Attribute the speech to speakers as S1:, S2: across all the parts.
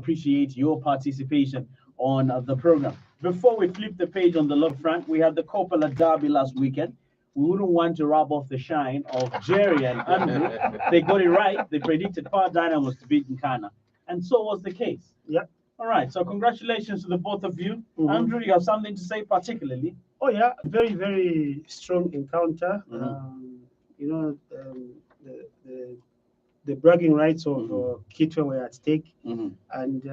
S1: appreciate your participation on the program. Before we flip the page on the love front, we had the Coppola Derby last weekend. We wouldn't want to rub off the shine of Jerry and Andrew. They got it right. They predicted Power Dynamos to beat Nkana, and so was the case.
S2: Yeah.
S1: All right. So congratulations to the both of you. Andrew, you have something to say particularly?
S2: Oh yeah, very very strong encounter. You know, the bragging rights of Kitwe were at stake, and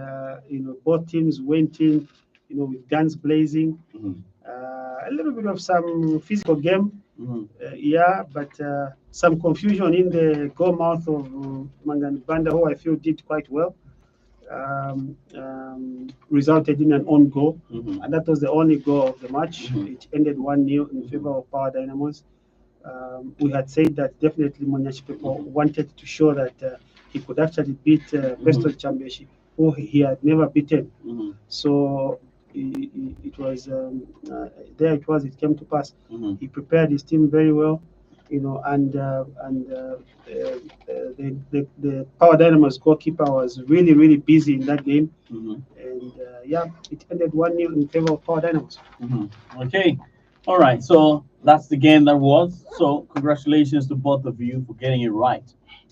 S2: you know, both teams went in, you know, with guns blazing. A little bit of some physical game, yeah, but some confusion in the goal mouth of Mangani Banda, who I feel did quite well. Resulted in an own goal, and that was the only goal of the match. It ended 1-0 in favor of Power Dynamos. We had said that definitely Monyachi people wanted to show that he could actually beat Bristol Championship, who he had never beaten. So it was there. It was. It came to pass. He prepared his team very well, you know, and the Power Dynamos goalkeeper was really busy in that game, and yeah, it ended 1-0 in favor of Power Dynamos.
S1: Okay, all right. So that's the game that was. So congratulations to both of you for getting it right.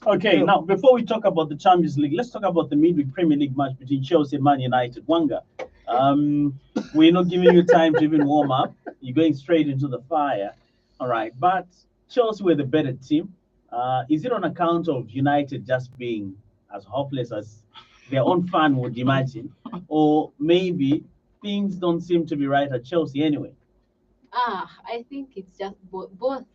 S1: Okay, now before we talk about the Champions League, let's talk about the midweek Premier League match between Chelsea and Man United. Wanga, we're not giving you time to even warm up. You're going straight into the fire. All right, but Chelsea were the better team. Is it on account of United just being as hopeless as their own fan would imagine, or maybe things don't seem to be right at Chelsea anyway?
S3: I think it's just both of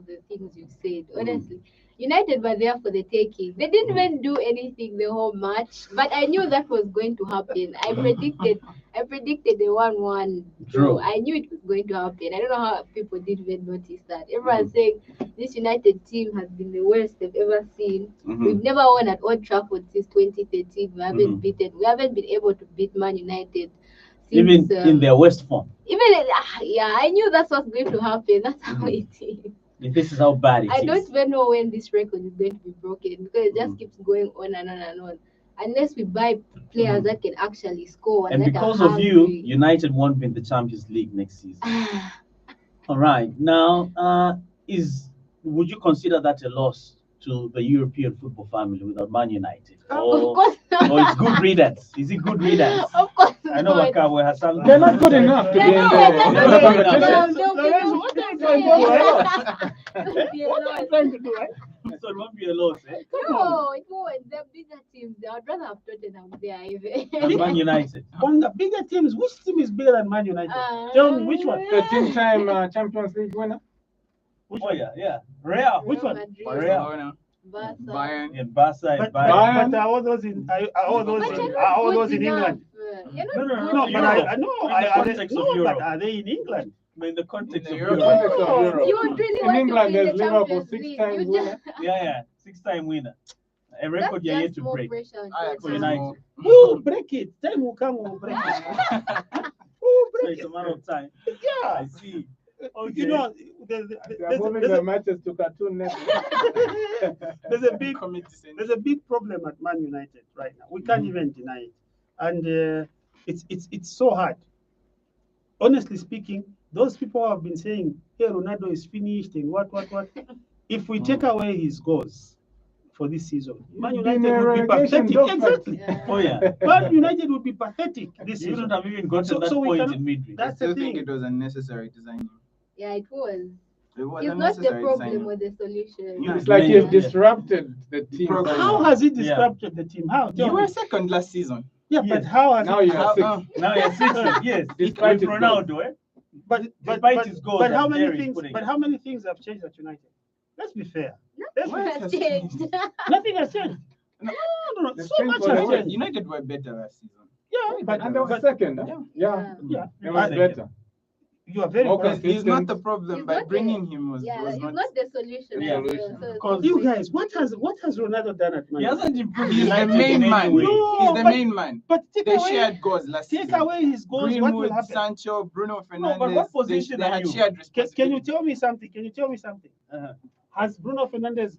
S3: the things you said. Honestly, United were there for the taking. They didn't even do anything the whole match, but I knew that was going to happen. I predicted the 1-1 draw. I knew it was going to happen. I don't know how people didn't even notice that. Everyone's saying this United team has been the worst they've ever seen. We've never won at Old Trafford since 2013. We haven't been able to beat Man United.
S1: Even in their worst form.
S3: Yeah, I knew that's what's going to happen. That's how it is.
S1: This is how bad it is.
S3: I don't even know when this record is going to be broken, because it just keeps going on and on and on. Unless we buy players that can actually score.
S1: And because of you, United won't win the Champions League next season. All right. Now, would you consider that a loss to the European football family without Man United?
S3: Of course not.
S1: Or it's good riddance? Is it good riddance?
S3: Of course
S1: I know Wakawe has something.
S4: They're not good enough to be in
S1: the So it won't be a loss, eh?
S3: No, it won't. They're bigger teams. I'd rather have Tottenham there even.
S1: Man United.
S2: One the bigger teams. Which team is bigger than Man United? Tell me which one.
S4: 13-time Champions League winner.
S1: Oh yeah. Real.
S2: Which one?
S1: Real.
S3: Bayern.
S1: In Barca.
S2: But are all those in England?
S1: No.
S2: But I know. But are they in England?
S1: In the context of
S4: Europe.
S1: Europe.
S3: You would really
S4: In
S3: want
S4: England,
S3: to win
S4: there's
S3: the
S4: Liverpool
S3: Champions League.
S4: 6-time
S3: You
S4: winner.
S1: Yeah, 6-time winner. A record you're yet to break. For United.
S2: We'll break it. Time will come, we'll break it.
S1: So it's a matter of time.
S2: Yeah.
S1: I see. Okay.
S2: You know,
S4: They're moving the matches to Cartoon Network.
S2: there's a big problem at Man United right now. We can't even deny it, and it's so hard. Honestly speaking, those people have been saying, "Hey, Ronaldo is finished," and what. If we take away his goals for this season, Man United would be pathetic. Exactly.
S3: Yeah.
S1: Oh yeah.
S2: Man United would be pathetic this
S1: You
S2: season.
S1: don't have even gotten that point in midweek.
S2: That's
S5: I
S2: the
S5: still think
S2: thing.
S5: it was unnecessary design.
S3: Yeah, it was.
S5: It was
S3: It's not the
S5: unnecessary
S3: problem
S5: design.
S3: or the solution.
S1: You-
S4: It's like he's disrupted the team.
S2: How has he disrupted the team? How? Tell
S5: You
S2: me.
S5: were second last season.
S2: Yeah,
S1: Yes.
S2: but how has
S4: Now
S2: it?
S4: you are six.
S1: Now you're 6. Yes.
S4: Despite
S1: With
S4: his
S1: Ronaldo, eh?
S2: But
S1: Despite his goals
S2: but how
S1: and
S2: many
S1: Jerry
S2: things?
S1: putting
S2: But
S1: it.
S2: how many things have changed at United? Let's be fair.
S3: Nothing has changed.
S2: Nothing has changed.
S5: No.
S2: No.
S4: The
S2: So
S4: strength
S2: much
S4: was
S2: has
S4: there.
S2: changed.
S5: United were better last season.
S2: Yeah, but
S4: And they were second. Huh? Yeah.
S2: yeah,
S4: It was better.
S2: you are very
S4: Okay.
S2: correct.
S5: He's not the
S3: He's
S5: problem. By
S3: not
S5: bringing him was
S3: He's
S5: not.
S3: not the solution.
S1: Yeah.
S3: So
S2: You guys, what has Ronaldo done at Man
S1: He
S2: United?
S1: hasn't improved.
S5: He's the
S1: United
S5: main
S1: in
S5: man.
S1: any way.
S2: No.
S5: He's the
S2: but-
S5: main man.
S2: But take
S5: They
S2: away,
S5: shared goals last
S2: take
S5: season.
S2: away his goals. What will
S5: Greenwood,
S2: happen?
S5: Sancho, Bruno
S1: No,
S5: Fernandes.
S1: but what position
S5: they
S1: are
S5: had
S1: you?
S5: shared
S2: Can
S5: responsibility.
S2: you tell me something? Can you tell me something?
S1: Uh-huh.
S2: Has Bruno Fernandes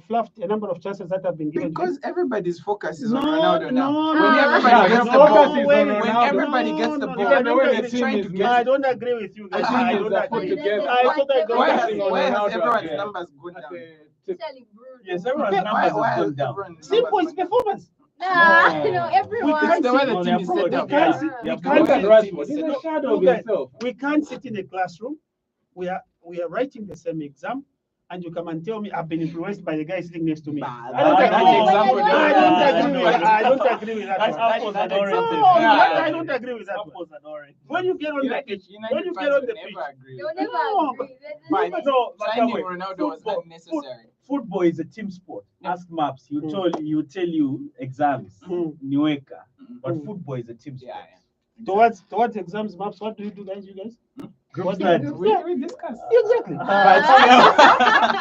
S2: fluffed a number of chances that have been given
S5: Because
S2: to him?
S5: everybody's focus is
S2: No,
S5: on Ronaldo now.
S2: no,
S5: When
S3: no.
S5: everybody
S4: Yeah,
S5: gets
S4: the
S5: the ball,
S4: focus is on
S5: when
S4: Ronaldo.
S5: everybody gets the
S2: No,
S5: ball,
S2: no, I
S4: the way the
S5: he's
S4: team
S5: trying
S4: is
S5: to
S4: made.
S5: get
S2: I
S5: it.
S2: don't agree with you guys.
S4: The team
S2: I
S4: is
S2: don't
S4: put
S2: agree.
S4: together.
S2: I totally don't
S5: Why has,
S2: agree.
S4: on
S5: why has
S4: Ronaldo
S5: everyone's
S4: again.
S5: numbers gone
S4: At
S5: down?
S4: the
S3: Especially Bruno.
S1: Yes, everyone's
S2: Why-
S1: numbers
S5: Why
S1: have
S5: has
S1: gone down.
S5: everyone's
S2: Simple,
S5: numbers
S2: it's
S5: gone down?
S2: performance.
S3: Nah,
S1: No.
S3: everyone.
S5: It's the way the
S1: No,
S5: team
S1: they
S5: is
S1: are
S5: set
S1: pro-
S5: up.
S1: yeah,
S5: guys.
S1: they
S2: we
S1: are
S2: can't
S1: pro-
S4: Look at
S5: The
S4: Rashford.
S5: team is
S4: He's
S5: set
S4: a
S5: up.
S4: shadow of
S2: Look at-
S4: himself.
S2: We can't sit in a classroom. We are writing the same exam, and you come and tell me I've been influenced by the guy sitting next to me.
S5: Nah,
S2: I don't
S5: that
S2: agree.
S5: example
S3: No,
S5: don't
S2: I
S5: work.
S2: don't
S1: Nah,
S2: agree with that. I don't agree with that.
S1: That's
S2: one.
S1: apples
S5: that
S1: and oranges.
S2: No,
S5: Yeah.
S2: I don't agree with that. one.
S1: Apples and oranges.
S2: When you get on the
S5: United,
S2: pitch,
S5: United
S2: when you
S5: fans
S2: get on
S5: will
S2: the
S5: never
S2: pitch,
S5: agree.
S3: They'll
S5: with
S3: never
S5: that.
S2: No,
S3: agree.
S5: But
S1: No, but
S5: signing
S1: wait,
S5: Ronaldo was
S1: football-
S5: unnecessary.
S1: Football is a team sport.
S5: Yeah.
S1: Ask Maps. He
S2: Mm.
S1: will tell you exams,
S2: Mm.
S1: Nueka. But
S2: Mm.
S1: football is a team sport.
S5: Yeah,
S2: towards exams, maps, what do you do, guys? You guys?
S1: Group
S2: What-
S1: study.
S5: we discussed.
S2: Exactly.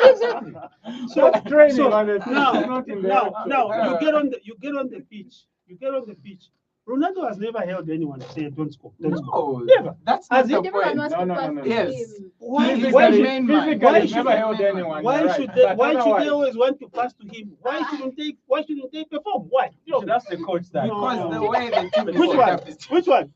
S1: Exactly.
S2: So
S4: That's training
S2: so
S4: on the pitch,
S2: now,
S4: not in the
S2: now,
S4: actual.
S2: now, you get on the pitch. You get on the pitch. Ronaldo has never held anyone to say don't score. Don't score.
S5: No,
S2: Never.
S5: that's
S2: As
S5: not
S2: if
S5: the
S3: Everyone
S5: point.
S3: wants
S4: No,
S3: to
S4: no,
S3: pass
S4: no,
S3: to
S4: no.
S5: Yes.
S3: him.
S2: Why?
S5: Physically,
S2: Why should,
S5: main man.
S4: Physically,
S2: Why
S4: he's
S2: should
S4: never
S2: they-
S4: held anyone.
S2: why
S4: you're right.
S2: should they?
S4: But
S2: Why should they
S4: otherwise-
S2: always want to pass to him? Why shouldn't they perform? Why?
S1: You should ask the coach that.
S2: No.
S5: Because the way the team is
S2: Which
S5: set
S2: one?
S5: up is
S2: Which one?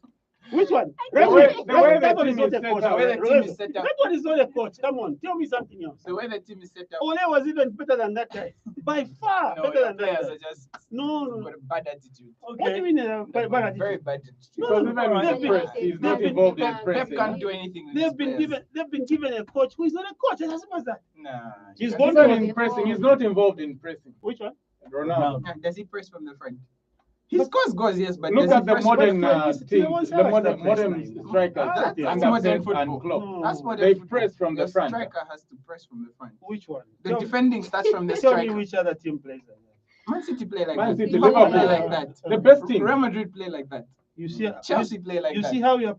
S2: Which one?
S4: The way
S2: That
S4: the
S2: one is
S4: team
S2: not
S4: is
S2: a
S4: set
S2: coach.
S4: up.
S5: the way the team
S2: Lorenzo.
S5: is set up.
S2: That one is not a coach. Come on, tell me something else.
S5: The way the team is set up.
S2: Ole was even better than that guy. By far
S5: No,
S2: better
S5: your
S2: than that
S5: players
S2: guy.
S5: are just
S2: No.
S5: got a bad attitude.
S2: What do
S1: Okay.
S2: you mean?
S5: They've got a very
S2: Attitude?
S5: bad attitude.
S2: No,
S4: Because
S2: no,
S4: even
S2: no,
S4: with
S2: they've
S4: the
S2: been-
S4: press, he's not
S2: they've
S4: involved in
S3: been-
S5: Pep
S4: pressing.
S5: can't do anything with his
S2: They've been given a coach who is not a coach. It's as simple as that.
S5: Nah.
S2: He's
S5: you
S2: gone
S5: can't-
S2: to-
S4: Even in pressing, he's not involved in pressing.
S2: Which one?
S4: Ronaldo.
S5: Nah, does he press from the front? He
S2: He's-
S5: scores goals, yes, but
S4: Look
S5: does he
S4: at the
S5: press
S4: modern
S5: from the front?
S2: But
S4: teams,
S2: once
S4: the
S2: I was
S4: modern
S2: that press
S4: modern
S2: line.
S4: strikers,
S2: Ah,
S5: that's
S4: under
S5: modern
S4: Pep and
S5: football.
S4: Klopp.
S2: No.
S5: That's what
S4: They
S5: football.
S4: press from the
S5: Your
S4: front.
S5: striker has to press from the front.
S2: Which one?
S5: The defending starts from the
S2: Tell me
S5: striker.
S2: which other team plays like that.
S5: Man City play like
S4: Man
S5: that.
S4: City,
S5: Liverpool play
S4: Liverpool.
S5: like that.
S4: The best team.
S5: Real Madrid play like that.
S2: You see,
S5: Chelsea play like
S2: you
S5: that.
S2: see how you are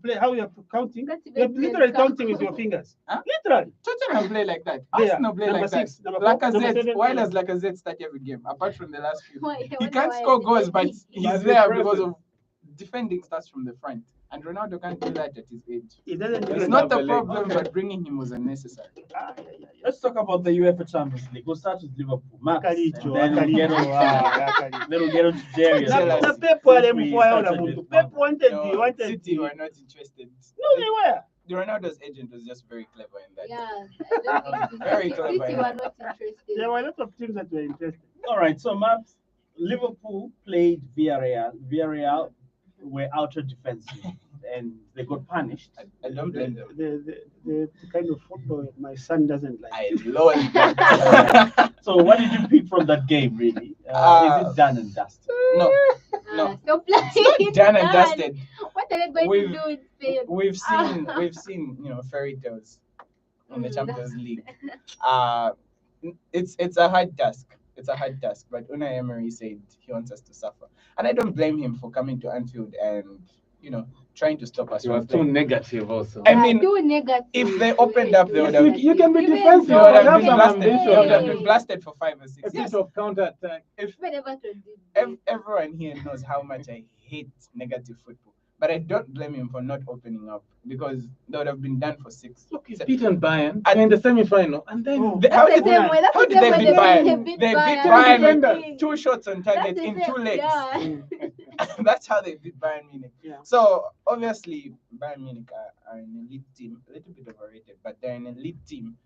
S2: counting.
S3: That's
S2: You're
S3: even
S2: literally
S3: better.
S2: counting with your fingers.
S5: Huh?
S2: Literally.
S5: Tottenham play like that.
S2: There.
S5: Arsenal play
S2: Number
S5: like that.
S2: 6, number 4, number
S5: Lacazette,
S2: 7.
S5: why does Lacazette start every game? Apart from the last few.
S3: Why- I
S5: He
S3: wonder
S5: can't
S3: why
S5: score
S3: they
S5: goals,
S3: did
S5: but
S3: it.
S5: he's
S4: But he
S5: there
S4: presses.
S5: because of defending starts from the front. And Ronaldo can't do that at his age.
S2: It doesn't
S4: It's
S5: It's
S2: even
S5: not
S4: have
S5: the
S4: the leg.
S5: problem,
S2: Okay.
S5: but bringing him was unnecessary.
S1: Let's talk about the UEFA Champions League. We'll start with Liverpool. Max,
S2: Akalicho,
S1: and then we'll get on,
S2: Akalicho.
S1: then we'll get on to Jerry.
S5: Tell
S2: Na-
S5: us.
S2: na Pep
S1: We
S2: walimfuata
S1: started
S2: muntu.
S1: with
S2: Pep wanted
S5: No,
S2: the wanted
S5: City
S2: the-
S5: were not interested.
S2: No, they were.
S5: The Ronaldo's agent was just very clever in that.
S3: Yeah, I don't
S5: Very
S3: think
S5: clever,
S3: City
S5: yeah.
S3: were not interested.
S2: There were a lot of teams that were interested.
S1: All right, so Maps, Liverpool played Villarreal. Villarreal were ultra defensive and they got punished.
S5: I don't blame them.
S2: The kind of football my son doesn't like.
S5: I love that.
S1: So what did you pick from that game, really? Is it done and dusted?
S5: No,
S3: Ah,
S5: no.
S3: stop playing.
S5: Done and dusted.
S3: What are they going
S5: We've-
S3: to do in Spain?
S5: We've seen, fairy tales in the
S3: Mm,
S5: Champions League. It's a hard task. It's a hard task, but Unai Emery said he wants us to suffer, and I don't blame him for coming to Anfield and trying to stop us
S4: He
S5: from
S4: was too
S5: playing.
S4: negative also.
S5: I mean,
S3: too negative.
S5: if they opened up, they would have.
S4: You can be
S3: Even
S4: defensive,
S5: They
S3: though
S5: would
S4: but
S5: have
S4: have
S5: been
S4: some
S5: blasted.
S4: ambition.
S5: They would have been blasted for 5 or
S4: A
S5: 6.
S4: bit
S5: Yes,
S4: of counter attack.
S3: Even Everton did.
S5: everyone here knows how much I hate negative football, but I don't blame him for not opening up because they would have been done for 6.
S4: Look, he's beaten Bayern in the semi-final, and then
S2: Oh.
S5: How
S3: That's
S5: did
S3: the same way. That's
S5: how
S3: the
S5: did
S3: same
S5: they
S3: way
S5: beat Bayern?
S3: they beat
S5: They beat
S3: Bayern.
S5: Bayern
S3: That's
S5: with 2 shots on target
S3: the
S5: in
S3: same-
S5: 2 legs.
S3: Yeah.
S5: That's how they beat Bayern Munich.
S2: Yeah.
S5: So obviously Bayern Munich are an elite team, a little bit overrated, but they're an elite team.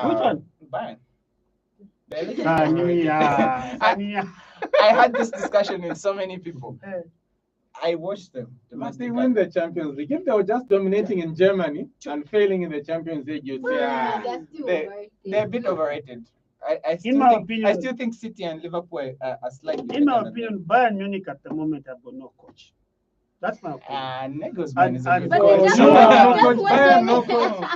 S2: Which one?
S5: Bayern. They're a little bit overrated.
S2: Sania, Sania.
S5: I had this discussion with so many people.
S2: Eh.
S5: I watched them.
S4: Once they win the Champions League, if they were just dominating in Germany and failing in the Champions League, you'd say,
S3: Yeah,
S4: ah,
S3: they're still
S5: they-
S3: overrated.
S5: They're a bit overrated. I
S2: my
S5: think,
S2: opinion-
S5: I still think City and Liverpool are slightly
S2: In my
S5: better than
S2: opinion, Bayern Munich at the moment have got no coach. That's my opinion.
S5: them. Nagelsmann is a
S2: And-
S5: good
S3: But
S2: Oh,
S3: they
S5: coach.
S3: just,
S2: no,
S3: they
S2: no
S3: just
S2: coach,
S3: want
S2: Bayern,
S3: to-
S2: no coach.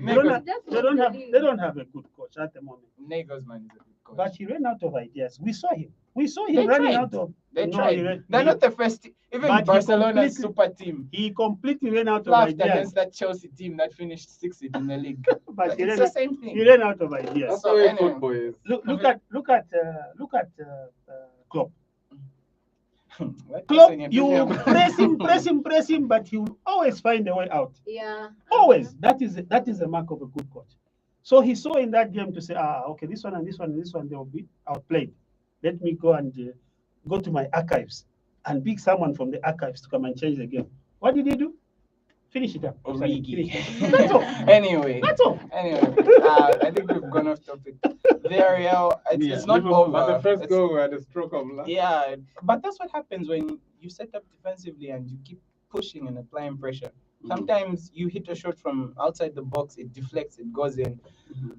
S2: They don't have,
S3: That's
S2: they
S3: what
S2: don't
S3: they
S2: have,
S3: do.
S2: they don't have a good coach at the moment.
S5: Nagelsmann is a good coach.
S2: But he ran out of ideas. We saw him. We saw him
S5: They
S2: running
S5: tried.
S2: out of.
S5: They
S2: No,
S5: tried.
S2: he ran-
S5: They're
S2: he-
S5: not the first. Even
S2: But he
S5: Barcelona's
S2: completely-
S5: super team
S2: He completely ran out of
S5: laughed
S2: ideas.
S5: against that Chelsea team that finished 6th in the league.
S2: But he
S5: It's
S2: ran,
S5: the same thing.
S2: he ran out of ideas.
S4: that's
S5: So
S4: the way
S5: anyway.
S4: football is.
S2: Look at Klopp.
S5: What
S2: Klopp,
S5: person
S2: you
S5: you're talking about?
S2: press him, but he will always find a way out.
S3: Yeah.
S2: Always. That is the mark of a good coach. So he saw in that game to say, okay, this one and this one and this one, they will be outplayed. Let me go and go to my archives and pick someone from the archives to come and change the game. What did he do? Finish it up.
S5: Origi.
S2: That's all.
S5: Anyway,
S2: That's all.
S5: I think we've gone off topic. Villarreal, it's not
S1: Liverpool,
S4: But
S5: over.
S4: the first
S5: It's-
S4: goal were the stroke of luck.
S5: Yeah, but that's what happens when you set up defensively and you keep pushing and applying pressure. Sometimes you hit a shot from outside the box, it deflects, it goes in.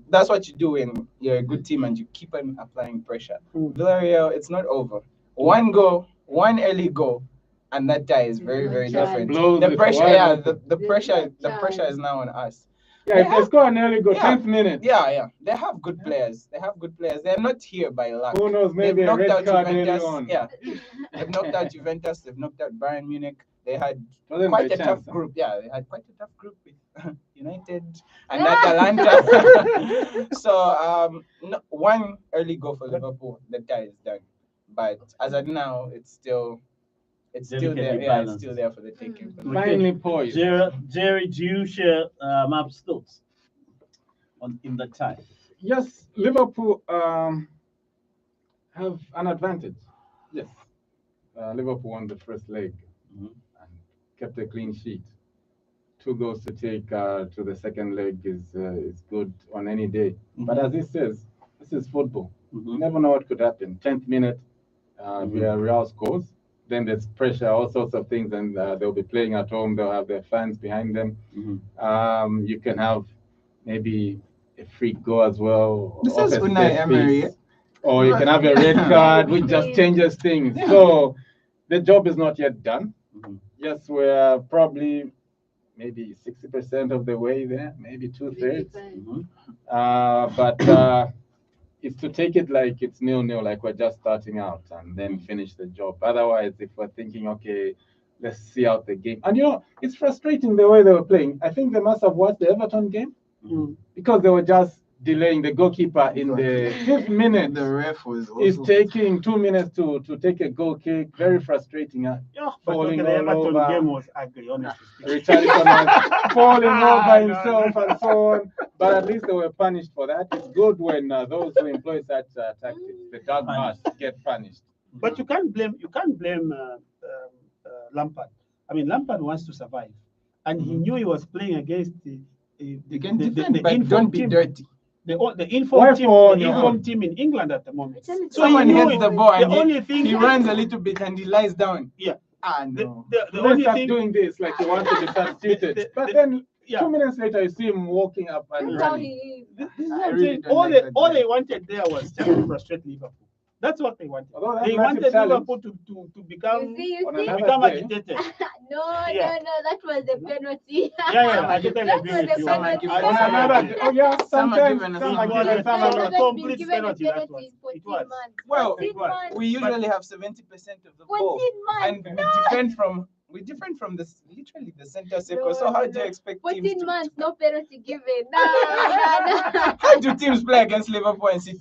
S5: That's what you do when you're a good team and you keep on applying pressure. Villarreal, it's not over. One goal, one early goal, and that tie is very, very
S3: Just
S5: different.
S4: blows
S5: The
S4: it
S5: pressure,
S4: wide
S5: yeah,
S4: open.
S5: the
S3: There's
S5: pressure,
S3: no
S5: the pressure
S3: chance.
S5: is now on us.
S4: Yeah, if they score an early goal,
S5: Yeah.
S4: 10th minute.
S5: Yeah. They have good players. They're not here by luck.
S4: Who knows, maybe
S5: They've
S4: a
S5: knocked
S4: red
S5: out
S4: card early
S5: Juventus.
S4: on.
S5: Yeah, they've knocked out Juventus. They've knocked out Bayern Munich. They had
S4: Wasn't
S5: quite
S4: by
S5: a tough
S4: chance, huh?
S5: group. Yeah, they had quite a tough group with United and Atalanta. So one early goal for Liverpool, the tie is done. But as of now, it's still there.
S1: Delicately
S5: Yeah, it's
S1: balanced.
S5: still there for the taking.
S4: Finely poised.
S1: Jerry, do you share Map's thoughts in the tie?
S4: Yes, Liverpool have an advantage. Yes. Liverpool won the first leg
S1: Mhm.
S4: and kept a clean sheet. 2 goals to take to the second leg is good on any day. But as he says, this is football. You never know what could happen. 10th minute, Villarreal scores. Then there's pressure, all sorts of things, and they'll be playing at home. They'll have their fans behind them. You can have maybe a free goal as well.
S5: This
S4: off
S5: is
S4: a
S5: Unai
S4: set
S5: Emery.
S4: piece. Or you can have a red card, which just changes things. So the job is not yet done. Yes, we're probably maybe 60% of the way there, maybe 2/3. But it's to take it like it's 0-0, like we're just starting out, and then finish the job. Otherwise, if we're thinking, okay, let's see out the game. And it's frustrating the way they were playing. I think they must have watched the Everton game because they were just delaying the goalkeeper in the 5th minute.
S5: The ref was also
S4: Is taking 2 minutes to take a goal kick. Very frustrating.
S2: Yeah, but
S4: Falling
S2: okay, the
S4: all
S2: Everton
S4: over.
S2: game was ugly, honestly speaking.
S4: Richarlison was falling over himself and so on. But at least they were punished for that. It's good when those who employ such tactics, the dark horse, get punished.
S2: But you can't blame Lampard. I mean, Lampard wants to survive, and he knew he was playing against
S5: You can defend, but don't be
S2: team.
S5: dirty.
S2: The informed team in England at the moment. So
S5: Someone
S2: he knew
S5: hits the ball and
S2: the only thing
S5: he runs a little bit and he lies down.
S2: Yeah.
S5: No.
S2: The
S4: They
S2: only
S4: start
S2: thing
S4: doing this like you want to be substituted. But then 2 minutes later, you see him walking up and
S3: That's how
S4: running.
S3: he is.
S2: this is
S5: I
S2: what I'm
S5: really
S2: saying.
S5: don't
S2: All
S5: like
S2: they
S5: that
S2: all
S5: guy.
S2: they wanted there was just to frustrate Liverpool. That's what they wanted.
S4: Although that's
S2: They
S4: massive
S2: wanted
S4: challenge.
S2: Liverpool to become
S3: You
S4: On
S3: see?
S4: another
S2: become
S4: day.
S2: agitated.
S3: No,
S2: Yeah.
S3: that was the penalty.
S2: I totally agree
S3: That
S2: with
S3: was
S2: you.
S3: the penalty.
S2: I
S4: On
S2: totally
S4: another
S2: agree.
S4: day. Oh yeah,
S5: Some are
S4: sometimes
S5: given and
S4: some
S5: some
S4: are
S5: are
S4: given,
S5: given.
S4: some
S3: No,
S4: are
S3: no,
S4: not.
S3: that's
S2: Complete
S3: been given a
S2: penalty, that
S3: penalty
S2: was.
S3: in 14
S2: It was.
S3: months.
S5: Well,
S3: 14 months.
S5: We usually have 70% of the ball,
S3: 14
S5: and
S3: months.
S5: we defend from literally the center circle. So how do you expect teams
S3: 14
S5: to?
S3: months, no penalty given. No.
S5: How do teams play against Liverpool and City?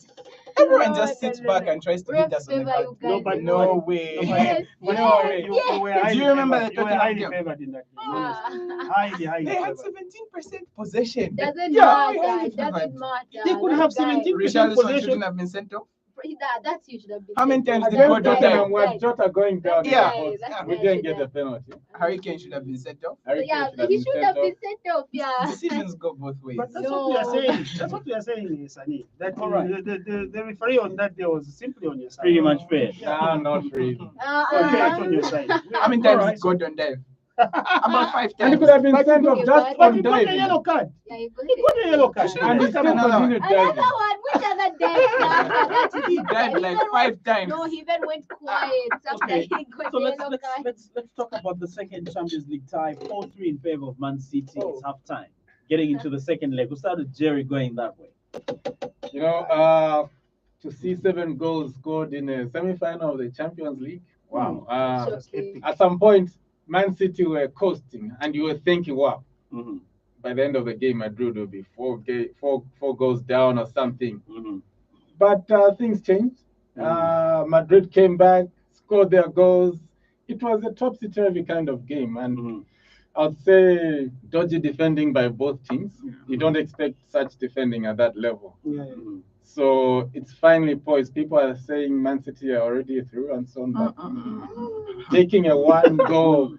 S5: Everyone
S3: No,
S5: just sits
S3: no,
S5: back
S3: no.
S5: and tries to
S3: Refs
S5: hit us on the
S3: favor you
S5: back.
S3: guys.
S2: No, but
S5: No way.
S3: Yes,
S2: But
S3: yes,
S5: way.
S2: you were highly
S5: Do you remember
S2: favored.
S5: the
S2: You were
S5: Tottenham
S2: highly
S5: game?
S2: favored in that game.
S3: Ah.
S2: honestly. Highly
S5: They had
S2: favored.
S5: 17% possession.
S3: Doesn't
S5: Yeah,
S3: matter.
S5: highly
S3: It doesn't
S5: favored.
S3: matter.
S2: They could
S3: That
S2: have
S3: guy-
S2: 17%
S5: Richarlison
S2: possession.
S5: shouldn't have been sent off.
S3: That's you should have been.
S5: How many
S3: sent
S5: times
S3: off.
S5: did
S3: That
S5: Gordon
S3: guy-
S5: die?
S4: Tottenham
S3: that
S4: with
S3: guy-
S4: Jota going down. in the
S5: Yeah.
S4: post.
S3: that
S4: We
S3: guy
S4: didn't
S3: should
S4: get the
S3: have-
S4: penalty.
S5: Harry Kane should have been sent off.
S4: Harry
S3: Yeah,
S4: Kane
S3: he should have been
S4: sent
S3: sent off. Yeah.
S5: Decisions go both ways.
S2: But that's what we are
S3: No.
S2: saying. That's what we are saying, Sani. That
S1: All right.
S2: the referee on that day was simply on your side.
S1: Pretty much fair.
S4: off. Nah, not really.
S2: Very much on your side.
S5: How many
S2: All
S5: times
S2: right.
S5: did Gordon dive? About 5
S4: And he
S5: times.
S4: could have been
S2: But
S4: sent
S2: you
S4: off
S3: could-
S4: just
S2: But
S4: on
S2: he got a
S4: diving.
S2: yellow card.
S3: Yeah, he
S2: He got a yellow card.
S4: And he
S5: Another
S4: still
S5: one.
S4: continued
S3: Another
S4: diving.
S3: one, which other dive?
S5: He died like 5 times.
S3: No, he even went quiet after
S1: Okay,
S3: he got
S1: So
S3: the
S1: let's
S3: yellow
S1: let's,
S3: card.
S1: let's let's talk about the second Champions League tie, 4-3 in favor of Man City.
S4: Oh.
S1: It's half time. Getting into the second leg. We'll start with Jerry going that way.
S4: You know, to see 7 goals scored in a semi-final of the Champions League. Wow.
S3: Shocking.
S4: At some point, Man City were coasting, and you were thinking, wow,
S1: Mm-hmm.
S4: by the end of the game, Madrid will be four goals down or something.
S1: Mm-hmm.
S4: But things changed. Madrid came back, scored their goals. It was a topsy-turvy kind of game, and
S1: Mm-hmm.
S4: I'd say dodgy defending by both teams. You don't expect such defending at that level.
S2: Yeah.
S4: So it's finally poised. People are saying Man City are already through and so on. But taking a one-goal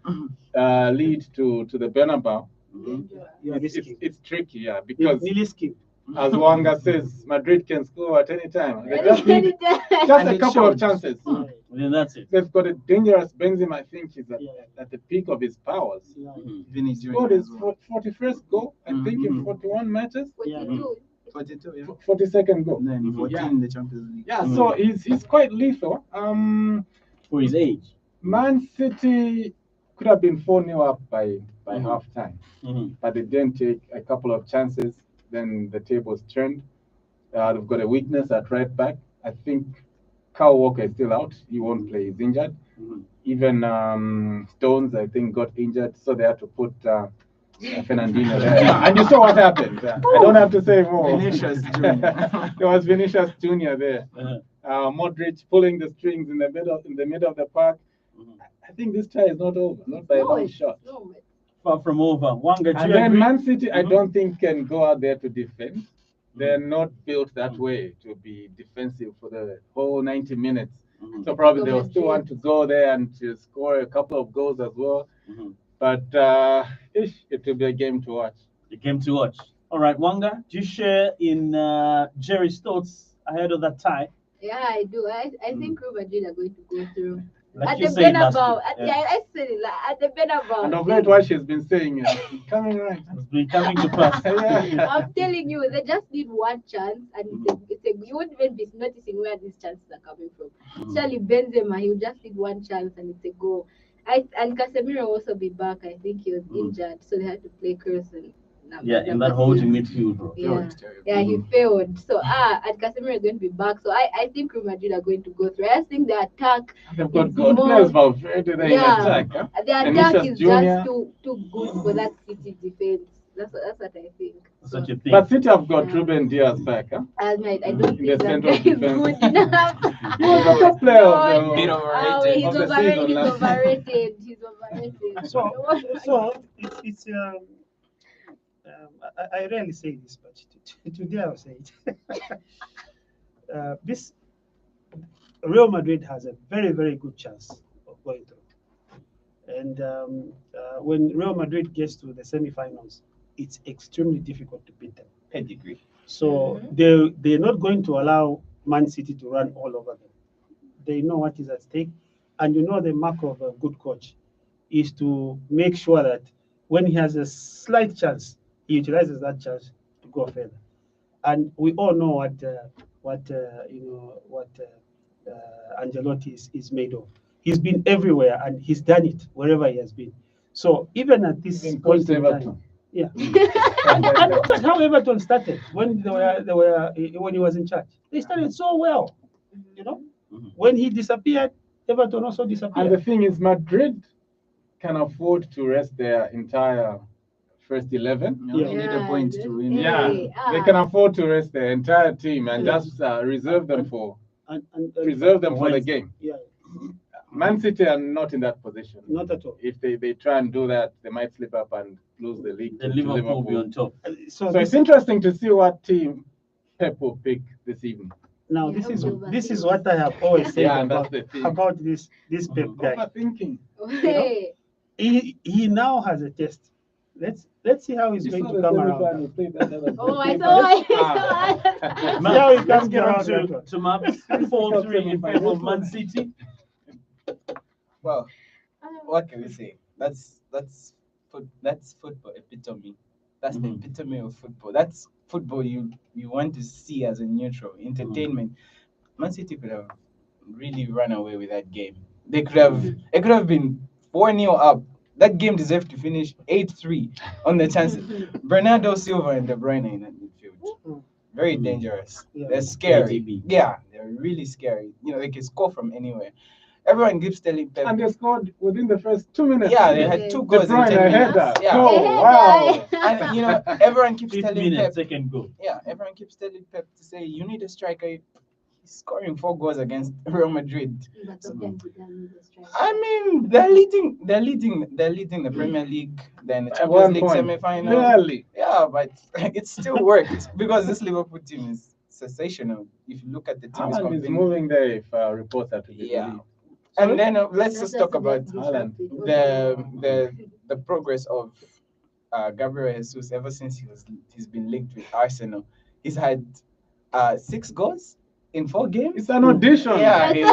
S4: lead to the Bernabeu, it's tricky, yeah, because as Wanga says, Madrid can score at any time. They just need just a couple of chances.
S1: Then that's it.
S4: They've got a dangerous Benzema. I think he's at the peak of his powers.
S5: Vinny
S4: Scored his 41st goal, I think, in 41 matches.
S5: 42, yeah.
S4: 42nd goal.
S5: And then 14 in the Champions League.
S4: Yeah, so he's quite lethal.
S1: For his age.
S4: Man City could have been 4-0 up by half time, but they didn't take a couple of chances. Then the tables turned. They've got a weakness at right back. I think Kyle Walker is still out. He won't play. He's injured. Even Stones, I think, got injured, so they had to put Fernandinho there. And you saw what happened. I don't have to say more.
S5: Vinicius Jr.
S4: There was Vinicius Jr. there. Modric pulling the strings in the middle of the park. I think this tie is not over, not by a long shot.
S1: Far from over. Wanga, do
S4: And
S1: you
S4: then
S1: agree?
S4: Man City, I don't think can go out there to defend. They're not built that way to be defensive for the whole 90 minutes. So probably they'll still want to go there and to score a couple of goals as well. But it will be a game to watch.
S1: The game to watch. All right, Wanga, do you share in Jerry's thoughts ahead of that tie?
S3: Yeah, I do. I think Real Madrid are going to go through.
S1: Like
S3: At
S1: you
S3: the
S1: said last
S3: Bernabeu.
S1: week.
S3: I said it, at the Bernabeu.
S4: And of late, what she's been saying is coming right.
S1: It's been coming to pass.
S3: I'm telling you, they just need one chance, and you won't even be noticing where these chances are coming from. Especially Benzema, he'll just need one chance, and it's a goal. And Casemiro will also be back. I think he was injured, so they had to play Kroos and
S1: in that holding midfield, bro.
S3: Yeah, he failed. So and Casemiro is going to be back. So I think Real Madrid are going to go through. I just think the attack.
S4: They've got good players, Valverde in attack. Huh?
S3: The attack
S4: Vinicius
S3: is
S4: Jr.
S3: just too good for that City defense. That's what I think.
S1: That's what you think.
S4: But City have got Ruben Diaz back, huh?
S3: I don't
S4: In the
S3: think that
S4: central
S3: guy is
S4: defense.
S3: good enough.
S4: He was the top player of
S5: Bit
S4: the
S5: overrated.
S3: He's
S4: of the
S3: overrated.
S4: season
S3: He's
S4: last
S3: overrated. He's overrated.
S2: So it's I rarely say this, but today I'll say it. This Real Madrid has a very, very good chance of going through. And when Real Madrid gets to the semi-finals, it's extremely difficult to beat them.
S5: Pedigree.
S2: So they're not going to allow Man City to run all over them. They know what is at stake. And you know the mark of a good coach is to make sure that when he has a slight chance, he utilizes that chance to go further. And we all know what Ancelotti is made of. He's been everywhere and he's done it wherever he has been. So even at this point in time, yeah. and look at how Everton started when when he was in charge. They started so well, you know. When he disappeared, Everton also disappeared.
S4: And the thing is, Madrid can afford to rest their entire first 11.
S5: You need a point to win.
S4: They can afford to rest their entire team and just reserve them for the game.
S2: Yeah,
S4: Man City are not in that position.
S2: not at all.
S4: If they try and do that, they might slip up and lose the league.
S1: The
S4: to
S1: Liverpool will be on top.
S2: So
S4: So it's interesting to see what team Pep will pick this evening.
S2: now this is what I have always said
S4: Yeah, and that's the thing.
S2: about this Pep guy.
S4: Overthinking.
S3: Hey.
S2: He now has a test. Let's see how he's
S4: You
S2: going
S4: saw
S2: to
S4: the
S2: come
S4: semi-final
S2: around.
S4: we played that other
S3: Oh,
S4: day.
S3: I saw it.
S1: Man,
S2: how it
S1: let's
S2: comes
S1: get on
S2: around that
S1: to,
S2: one.
S1: to maps. 4-3 in favor of Man City.
S5: Well, what can we say? That's football epitome. That's the epitome of football. That's football you want to see as a neutral entertainment. Man City could have really run away with that game. They could have. It could have been 4-0 up. That game deserved to finish 8-3 on the chances. Bernardo Silva and De Bruyne in that midfield. Very dangerous.
S2: Yeah.
S5: They're scary.
S1: ATB.
S5: Yeah, they're really scary. You know, they can score from anywhere. Everyone keeps telling Pep.
S4: And they scored within the first 2 minutes.
S5: Yeah, they had 2
S4: De
S5: goals in
S4: Bruyne
S5: 10 minutes.
S4: header.
S5: Yeah.
S4: Oh, wow.
S5: And you know, everyone keeps
S1: 5
S5: telling
S1: minutes,
S5: Pep.
S1: second goal.
S5: Yeah, everyone keeps telling Pep to say you need a striker. He's scoring 4 goals against Real Madrid. I mean, they're leading the Premier League. then the
S4: At
S5: Champions
S4: one
S5: League
S4: point,
S5: semi-final.
S4: barely.
S5: Yeah, but it still worked because this Liverpool team is sensational. If you look at the team, is
S4: Haaland is
S5: competing.
S4: moving there if reports are to be
S5: Yeah.
S4: believed.
S5: And then let's just talk about
S4: Haaland.
S5: the progress of Gabriel Jesus ever since he's been linked with Arsenal. He's had 6 goals in 4 games.
S4: It's an audition.
S5: Yeah,
S3: Maybe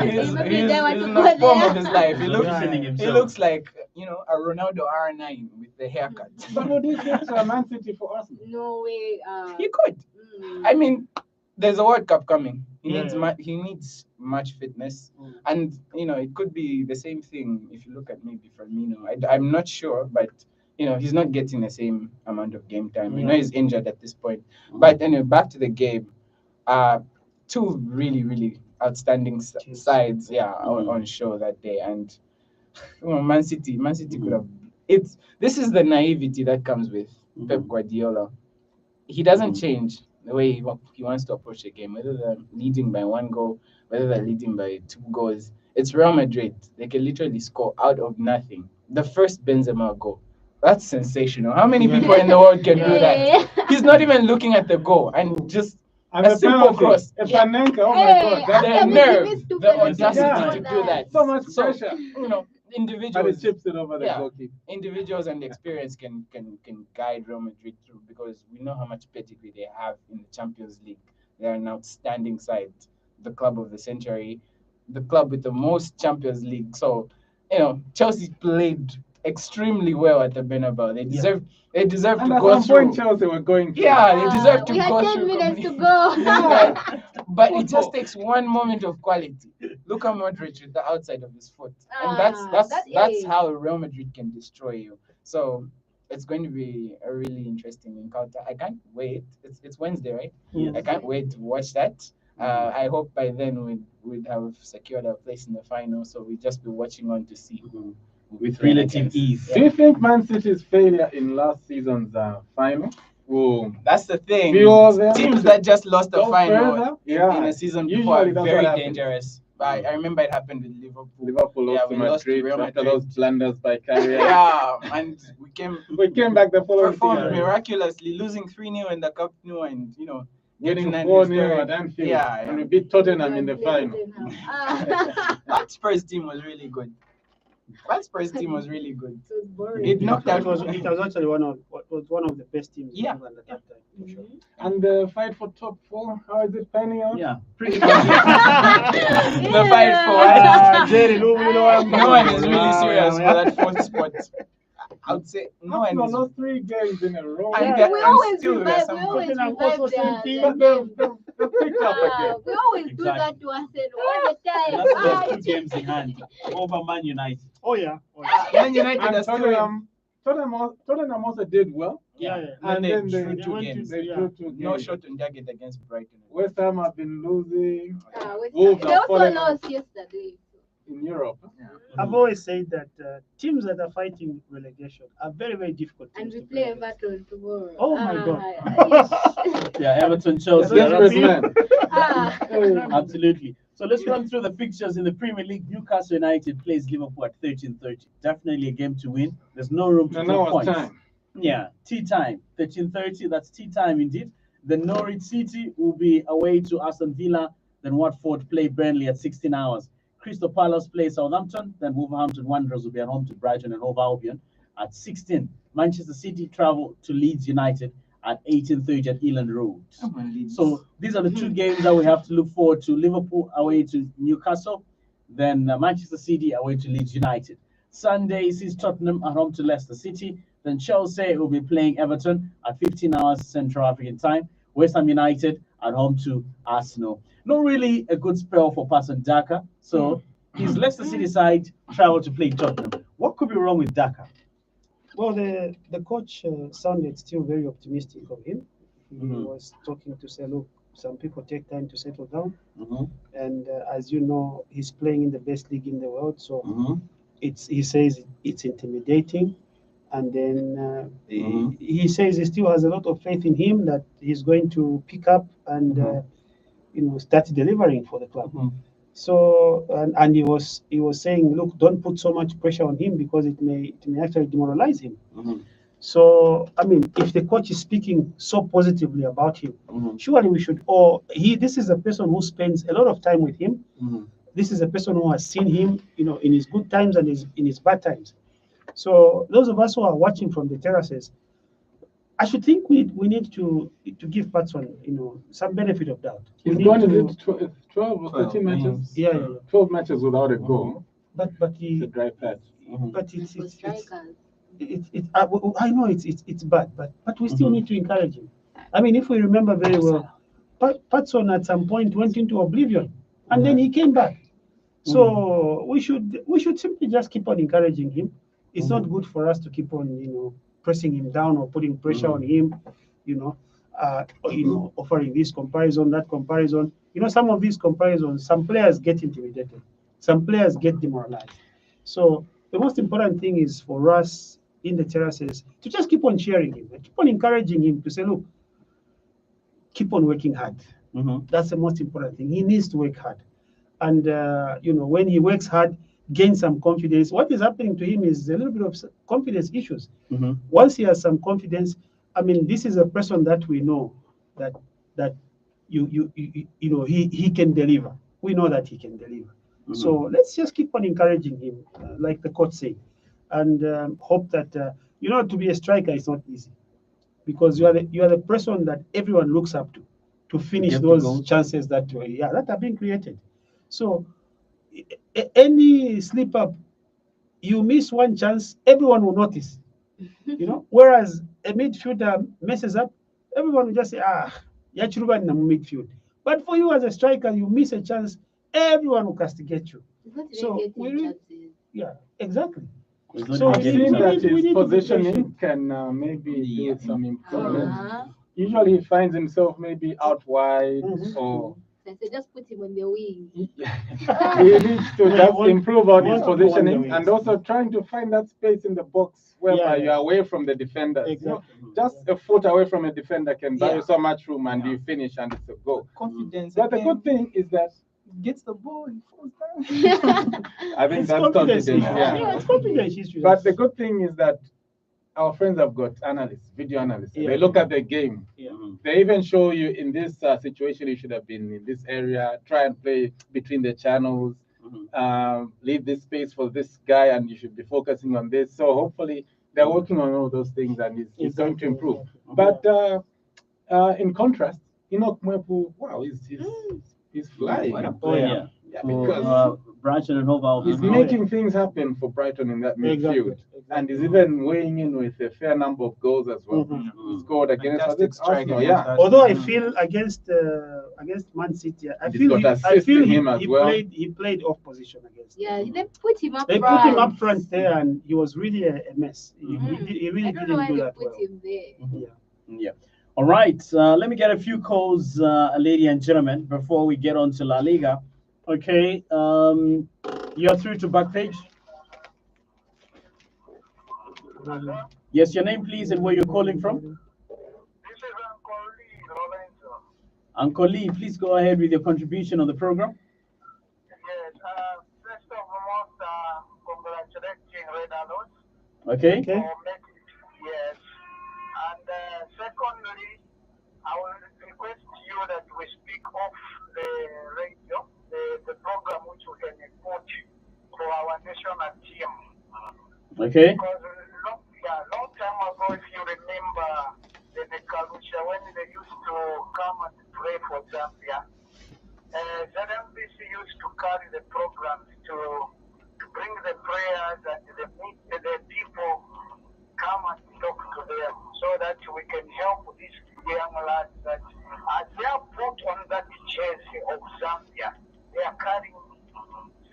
S3: they
S5: he's
S3: want to
S5: in
S3: go
S5: the form
S3: there.
S5: of his life. He looks,
S1: Auditioning
S5: he
S1: himself.
S5: looks like a Ronaldo R9 with the haircut.
S4: But would he fit Man City for Arsenal?
S3: No way.
S5: He could. I mean, there's a World Cup coming.
S2: Yeah.
S5: He needs much fitness,
S2: Mm.
S5: and it could be the same thing if you look at maybe Firmino. I'm not sure, but he's not getting the same amount of game time.
S2: Yeah.
S5: He's injured at this point. But anyway, back to the game. 2 really, really outstanding sides, on show that day, and Man City could have. This is the naivety that comes with Pep Guardiola. He doesn't change the way he wants to approach a game, whether they're leading by 1 goal, whether they're leading by 2 goals. It's Real Madrid. They can literally score out of nothing. The first Benzema goal. That's sensational. How many people in the world can do that? He's not even looking at the goal and just
S4: And
S5: a
S4: the
S5: simple
S4: penalty,
S5: cross.
S4: a
S5: Yeah.
S4: Panenka, oh my
S3: Hey,
S4: God.
S3: how
S5: The
S3: can we
S5: nerve,
S3: give it to
S5: the
S3: Benzema
S5: audacity
S3: for
S5: to do that.
S4: So much pressure. And
S5: Individuals
S4: it chips it over the
S5: Yeah.
S4: goalkeeper.
S5: individuals and experience can guide Real Madrid through, because we know how much pedigree they have in the Champions League. They're an outstanding side, the club of the century, the club with the most Champions League. So, Chelsea played extremely well at the Bernabeu. They deserve
S4: And
S5: to
S4: at
S5: go
S4: some
S5: through.
S4: point, Chelsea were going through.
S5: Yeah, they deserve to
S3: we had
S5: go
S3: 10
S5: through.
S3: minutes to
S5: completely.
S3: go.
S5: But it just takes one moment of quality. Look at Modric with the outside of his foot, and that's how Real Madrid can destroy you. So it's going to be a really interesting encounter. I can't wait. It's Wednesday, right?
S1: Yes.
S5: I can't wait to watch that. I hope by then we'd have secured our place in the final, so we'll just be watching on to see.
S1: With relative ease.
S4: Do you think Man City's failure in last season's final will
S5: That's the thing.
S4: fuel them
S5: Teams
S4: to
S5: that just lost a
S4: go
S5: final
S4: further?
S5: in a season
S4: Usually
S5: before are
S4: that's what
S5: very
S4: happens.
S5: dangerous. I remember it happened with Liverpool.
S4: Liverpool lost to
S5: we lost to
S4: Madrid
S5: Real
S4: after
S5: Madrid.
S4: those blunders by Carrier.
S5: Yeah, and we
S4: We came back the following
S5: performed
S4: season,
S5: miraculously, losing 3-0 in the Cup now, and
S4: getting
S5: getting
S4: 4-0 at Anfield.
S5: Yeah,
S4: And we beat Tottenham in the final.
S5: That Spurs team was really good. That Spurs team was really good.
S3: It was boring.
S5: It knocked out.
S2: It was actually one of the best teams in
S5: Yeah.
S2: England at that time. For sure.
S4: And the fight for top 4, how is it panning out?
S1: Yeah, pretty much.
S5: The fight for
S2: Jerry, no
S5: one is really serious for that 4th spot. I would say no one
S4: Arsenal
S5: is.
S4: lost 3 games in a row.
S5: And
S2: Yeah.
S5: there-
S3: We
S5: and
S3: always
S5: still
S3: revive,
S5: there's
S3: we
S5: some
S3: always
S2: Tottenham
S3: revive
S2: also
S3: their
S2: same thing.
S4: But
S3: name.
S4: they've picked up again.
S3: We always do that
S1: Exactly.
S3: to Arsenal all the time.
S1: That's the 2 games in hand over Man United.
S2: Oh yeah.
S5: Man United are
S4: And
S5: still
S4: Tottenham also did well.
S2: Yeah.
S5: And
S4: then
S5: they
S4: they
S5: drew 2
S2: went to-
S5: games.
S4: They
S2: Yeah.
S4: drew 2
S5: No
S4: games.
S5: shot on target against Brighton.
S4: West Ham have been losing
S3: Wolves
S4: Wolves
S3: they
S4: have
S3: also
S4: fallen
S3: lost yesterday.
S4: in Europe.
S2: I've always said that teams that are fighting relegation are very, very difficult.
S3: And
S2: teams
S3: we
S2: to
S3: play
S2: relegate.
S3: Everton tomorrow.
S2: Oh my God.
S1: Yeah, Everton, Chelsea.
S2: Yeah,
S4: Desperate man.
S1: Absolutely. So let's run through the fixtures in the Premier League. Newcastle United plays Liverpool at 13:30. Definitely a game to win. There's no room to
S4: And
S1: drop
S4: now it's
S1: points.
S4: time.
S1: Yeah, tea time, 13:30. That's tea time indeed. The Norwich City will be away to Aston Villa. Then Watford play Burnley at 16 hours. Crystal Palace play Southampton. Then Wolverhampton Wanderers will be at home to Brighton and Hove Albion at 16. Manchester City travel to Leeds United at 18:30 at Eland Road. So these are the 2 games that we have to look forward to. Liverpool away to Newcastle, then Manchester City away to Leeds United. Sunday sees Tottenham at home to Leicester City. Then Chelsea will be playing Everton at 15 hours Central African time. West Ham United at home to Arsenal. Not really a good spell for Patson Daka. So his Leicester City side travel to play Tottenham. What could be wrong with Daka?
S2: Well, the coach sounded still very optimistic of him. He was talking to say, look, some people take time to settle down. And as you know, he's playing in the best league in the world. So he says it's intimidating. And then he says he still has a lot of faith in him that he's going to pick up and start delivering for the club. So and he was saying, look, don't put so much pressure on him because it may actually demoralize him. So I mean, if the coach is speaking so positively about him, surely we should. Or this is a person who spends a lot of time with him. This is a person who has seen him, in his good times and in his bad times. So those of us who are watching from the terraces, I should think we need to give Patson, some benefit of doubt.
S4: He's
S2: We
S4: gone
S2: need
S4: into
S2: to-
S4: 12 or 13 matches.
S2: Yeah.
S4: 12 matches without a goal.
S2: But
S4: It's a dry patch.
S2: but
S3: And for strikers.
S2: I know it's bad, but we still need to encourage him. I mean, if we remember very well, Patson at some point went into oblivion, and then he came back. So we should simply just keep on encouraging him. It's not good for us to keep on pressing him down or putting pressure on him. Offering this comparison, that comparison. Some of these comparisons, some players get intimidated, some players get demoralized. So the most important thing is for us in the terraces to just keep on cheering him, keep on encouraging him to say, look, keep on working hard. That's the most important thing. He needs to work hard. And, when he works hard, gain some confidence. What is happening to him is a little bit of confidence issues. Once he has some confidence, I mean, this is a person that we know that he can deliver. We know that he can deliver. So let's just keep on encouraging him, like the coach said, and hope that to be a striker is not easy, because you are the person that everyone looks up to finish those chances that have been created. So any slip up, you miss one chance, everyone will notice. Whereas a midfielder messes up, everyone will just say, Yachiruba in the midfield. But for you as a striker, you miss a chance, everyone will castigate you. So yeah, exactly.
S1: So
S4: I've seen that his
S2: to be
S4: positioning
S2: patient.
S4: can maybe do with some improvement. Usually he finds himself maybe out wide or
S3: So just put him on the wing.
S4: he needs to just improve on his
S2: want to go on
S4: positioning
S2: the
S4: and
S2: wings.
S4: also trying to find that space in the box whereby
S2: Yeah.
S4: you're away from the defenders.
S2: Exactly.
S4: Just a foot away from a defender can buy
S5: Yeah.
S4: you so much room and you finish and it's a goal.
S5: Confidence.
S4: But the
S5: again,
S4: good thing is that
S5: gets the ball, he falls down.
S4: I think
S2: It's
S4: that's confidence.
S2: issue.
S4: Yeah.
S2: It's confidence issue.
S4: But the good thing is that our friends have got analysts, video analysts.
S2: Yeah.
S4: They look at the game.
S2: Yeah.
S4: They even show you in this situation you should have been in this area. Try and play between the channels. Leave this space for this guy, and you should be focusing on this. So hopefully they're working on all those things, and it's going to improve. But in contrast, Enoch Mwepu, wow, he's flying.
S1: What a
S4: Yeah,
S1: player.
S4: because
S1: Brighton and Hove
S4: he's making things happen for Brighton in that midfield. And he's even weighing in with a fair number of goals as well. He scored against
S5: Fantastic strike
S4: Arsenal,
S5: against
S4: yeah.
S5: Arsenal.
S2: Although I feel against Man City, I
S4: He's
S2: feel
S4: got
S2: he, I
S4: assist
S2: feel
S4: in
S2: he,
S4: him as
S2: he
S4: well.
S2: played off position against.
S3: Yeah, they put him up
S2: They
S3: front.
S2: put him up front there, and he was really a mess. He really
S3: I don't know
S2: didn't
S3: why
S2: do
S3: they
S2: that
S3: put
S2: well.
S3: him there.
S1: Yeah. All right. Let me get a few calls, ladies and gentlemen, before we get on to La Liga. Okay. You're through to Backpage. Yes, your name, please, and where you're calling from.
S6: This is Uncle Lee Lorenzo.
S1: Uncle Lee, please go ahead with your contribution on the program.
S6: Yes, first of all, congratulating Red Alert
S1: Okay.
S2: Okay.
S6: for making it, yes. And secondly, I will request you that we speak off the radio, the program which we can put for our national team.
S1: Okay.
S6: Because long time ago, if you remember the Kalusha, when they used to come and pray for Zambia, ZMBC used to carry the programs to bring the prayers and the people come and talk to them so that we can help these young lads that as they are put on that jersey of Zambia, they are carrying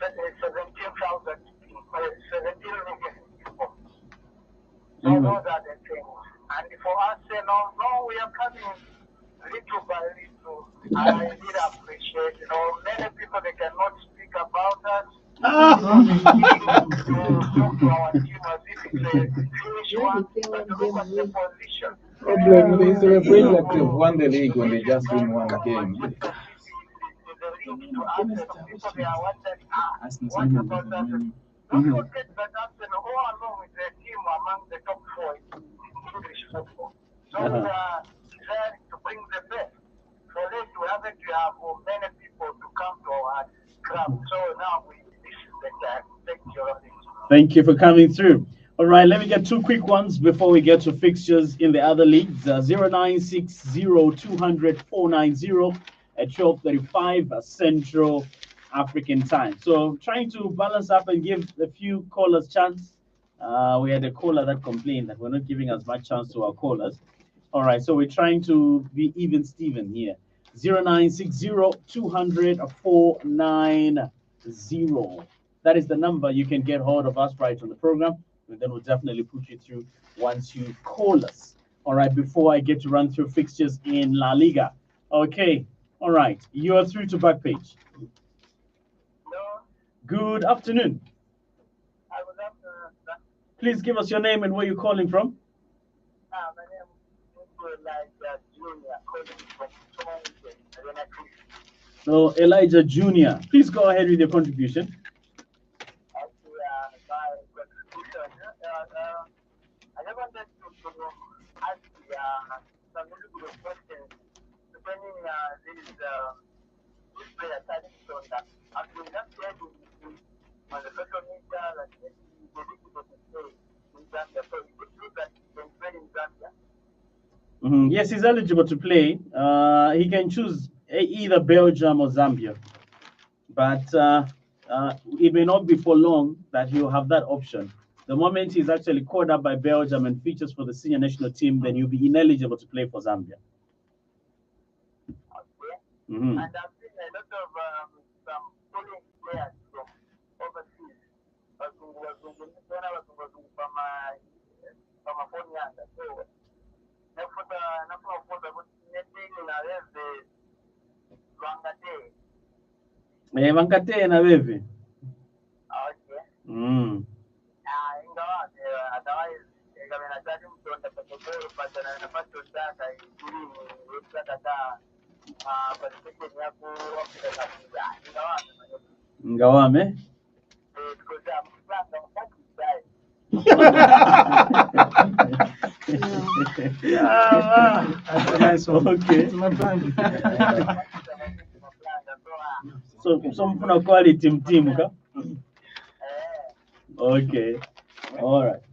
S6: 17,000 people, 17 million people. So those are the things. And for us, no, we are coming little by little. I really appreciate, many people, they cannot speak about us. To talk to our team as if it's a Finnish one, but look at the position.
S4: Problem is the Red Bull have won the league when they just win one game.
S6: The things to Arsenal. People they are wondering, what about Arsenal? Don't forget that Arsenal all along is a team among the top four in English football. So we are desiring to bring the best. For this, we haven't to have many people to come to our club. So now this is the time. Thank you.
S1: Thank you for coming through. All right, let me get two quick ones before we get to fixtures in the other leagues. 0960 at 12:35 Central African time. So trying to balance up and give a few callers chance. We had a caller that complained that we're not giving as much chance to our callers. All right, so we're trying to be even Steven here. 0960 That is the number you can get hold of us right on the program. And then we'll definitely put you through once you call us. All right, before I get to run through fixtures in La Liga. Okay, all right, you are through to Backpage.
S6: Hello.
S1: Good afternoon.
S6: I would love to.
S1: Please give us your name and where you're calling from.
S6: My name is Elijah Junior, calling from Tongue.
S1: So Elijah Junior, please go ahead with your contribution.
S6: My contribution. I just wanted to ask some little bit of questions depending this player Paddington that I've been not shared on the social media, like maybe the people to play in Zambia. So is it true that he can play in Zambia?
S1: Yes, he's eligible to play. He can choose either Belgium or Zambia, but it may not be for long that he'll have that option. The moment he's actually called up by Belgium and features for the senior national team, then he'll be ineligible to play for Zambia.
S6: Okay.
S1: Mm-hmm.
S6: And I've seen a lot of some foreign players from overseas.
S1: Vankate na wewe.
S6: Okay.
S1: Mm.
S6: Ingawa otherwise inahitaji mtu atakapokoro pata na nafasi utaka ili uweze kata participation yako wakati kabisa.
S1: Ngawame.
S6: Because I'm planning on that side.
S2: That's a nice one.
S1: Okay.
S5: My plan.
S1: So mfuna quality mtimu ka? Okay. All right.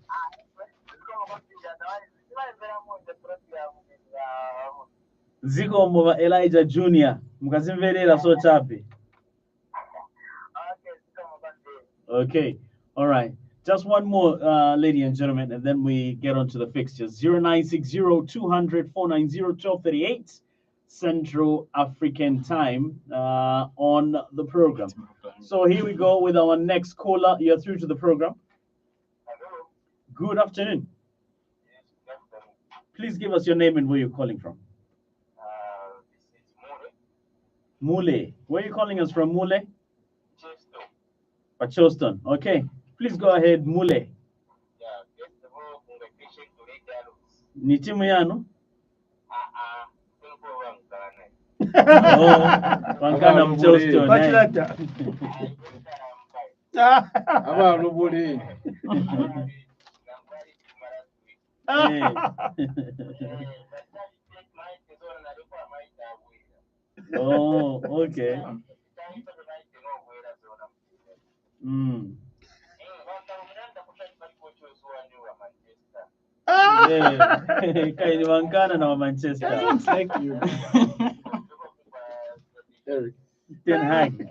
S1: Ziko mwa Elijah Junior. Mukazimvelela so chapi. Okay. All right. Just one more, ladies and gentlemen, and then we get on to the fixtures. 0960 1238 Central African time on the program. So here we go with our next caller. You're through to the program.
S6: Hello.
S1: Good afternoon.
S6: Yes, good afternoon.
S1: Please give us your name and where you're calling from.
S6: This is Mure.
S1: Mule. Where are you calling us from, Mule?
S6: Chesto.
S1: Pachoston. Okay. Please go ahead, Mule.
S6: Yeah, first of all, congratulations to Red Arrows.
S1: Ni timu yanu?
S6: Tuko wangana.
S1: Oh, Wankana Mchoston.
S2: What's
S1: eh?
S2: that?
S4: Aba Lubuli.
S1: Eh. Oh, okay. Mm. Yeah. Kaini Wankana na wa Manchester.
S5: Sounds like you.
S4: Eric.
S1: Ten Hag.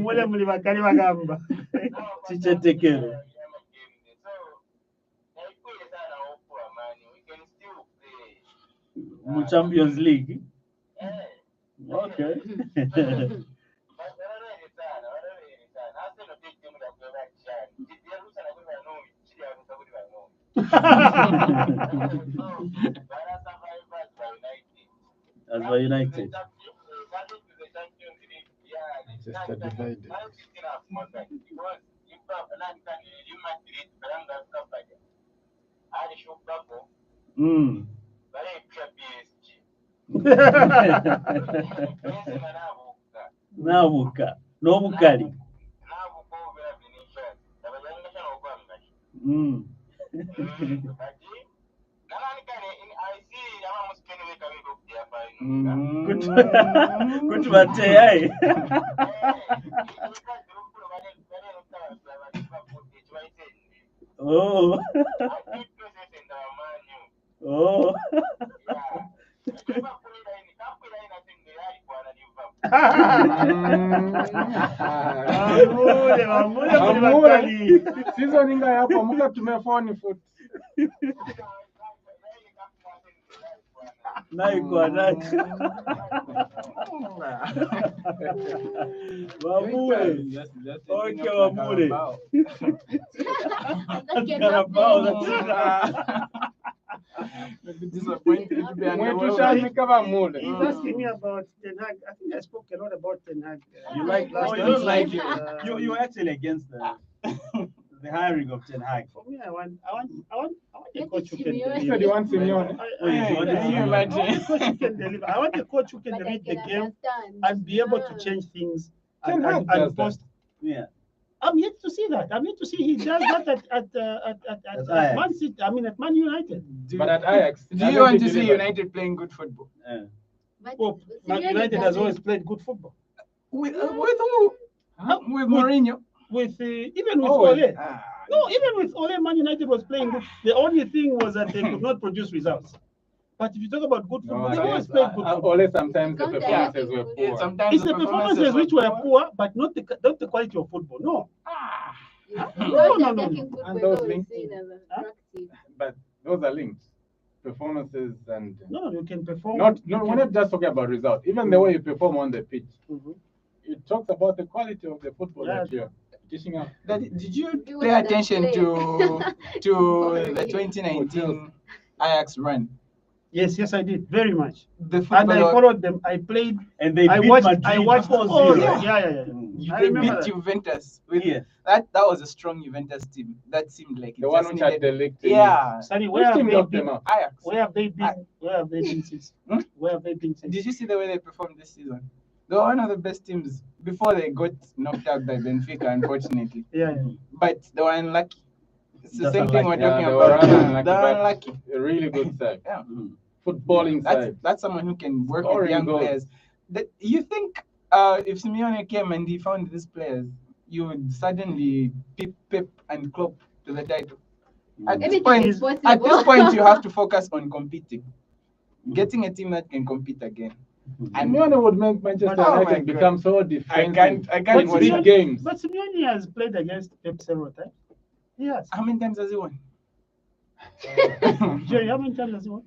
S2: Mule muli bakali bagamba.
S1: Chichetekero. Mu Champions League. Okay. As for United.
S4: Manchester divided.
S6: football.
S1: Mm.
S6: Balipya PSG.
S1: Nabuka. Nobukali.
S6: Nabuka obera Vinicius. Abazangasha n'okwanga.
S1: Mm.
S6: Kati nalani kane I see ama musikeni weka weka kutia fine.
S1: Kutu bateyai. Oh. Oh.
S2: Bakali.
S4: Season inga hapo muka tumefoni foot.
S1: Naikwa. Wamule. Okay, Wamule.
S5: Disappointed to be
S4: Mwetushani kama mule.
S2: He's asking me about Ten Hag. I think I spoke a lot about Ten Hag.
S1: You like?
S2: last
S1: Oh, you
S2: time.
S1: don't like it. You're actually against the hiring of Ten Hag.
S2: For me, I want a coach who can
S3: Simeone.
S4: You said you
S2: deliver.
S4: want Simeone.
S1: You want
S2: I
S1: to
S2: want a coach who can deliver. I want a coach who can
S3: But I
S2: read the
S3: can
S2: game
S3: understand.
S2: and be able to change things
S4: Ten
S2: and,
S4: Hag
S2: and,
S4: does
S2: and post.
S1: Yeah.
S2: I'm yet to see that. I'm yet to see he does that at
S1: Ajax.
S2: Man City. I mean, at Man United.
S4: But at Ajax.
S5: Do you want to see United playing good football?
S3: But
S2: Oh, Man
S3: Simeone
S2: United has
S3: doesn't-
S2: always played good football.
S5: With who? With Mourinho?
S2: With even with
S4: Oh,
S2: Ole.
S5: Ah,
S2: No, even with Ole, Man United was playing good. The only thing was that they could not produce results. But if you talk about good football,
S4: No,
S2: they always
S4: against,
S2: played good football.
S4: Ole sometimes the
S3: Counter
S4: performances
S3: attacking
S4: were
S3: football.
S4: poor.
S5: sometimes
S2: It's the performances which were poor, but not the quality of football. No.
S3: Counter-attacking football
S4: And
S3: is
S4: those
S3: always
S4: links-
S3: seen as attractive.
S4: But those are linked. Performances and
S2: No, you can perform.
S4: we're not just talking about results. Even the way you perform on the pitch,
S2: Mhm.
S4: it talks about the quality of the football
S2: Yeah.
S4: that you're dishing out.
S5: Did you
S3: You
S5: pay
S3: want that
S5: attention
S3: play.
S5: to the 2019 Ajax run?
S2: Yes, I did very much.
S5: The
S2: And I
S5: football
S2: followed them. I played.
S1: And they
S2: I
S1: beat
S2: watched.
S1: Madrid
S2: I watched
S1: 4-0.
S2: all.
S5: Yeah.
S2: Yeah. I
S5: they
S2: remember
S5: beat
S2: that.
S5: Juventus. With
S1: Yeah.
S5: that was a strong Juventus team. That seemed like it
S4: The one
S5: just
S4: which had
S5: needed.
S4: the league.
S5: Yeah.
S2: Sunny,
S4: Which
S2: where have
S4: team
S2: they
S4: knocked them
S2: been?
S4: out?
S5: Ajax.
S2: Where have they been? Where have they been since?
S5: Hmm?
S2: Where have they been since?
S5: Did you see the way they performed this season? They were one of the best teams before they got knocked out by Benfica, unfortunately.
S2: Yeah.
S5: But they were unlucky. It's the
S1: Just
S5: same thing we're
S1: unlucky.
S5: talking
S4: they were
S5: about.
S4: rather unlucky,
S5: They're
S4: but
S5: unlucky.
S4: a really good side.
S5: Yeah.
S4: Footballing side.
S5: That's someone who can work with
S4: Scoring
S5: young
S4: goals.
S5: players. You think if Simeone came and he found these players, you would suddenly pick Pep and Klopp to the title? At this
S3: Anything is
S5: point,
S3: possible.
S5: at this point, you have to focus on competing, getting a team that can compete again.
S4: And Simeone would make Manchester
S5: Oh my
S4: United
S5: God.
S4: become so defensive.
S5: I
S2: But
S5: can't watch
S4: big
S5: that.
S4: games.
S2: But Simeone has played against Pep several times. Yes.
S5: How many times has he won?
S2: Jerry, how many times has he won?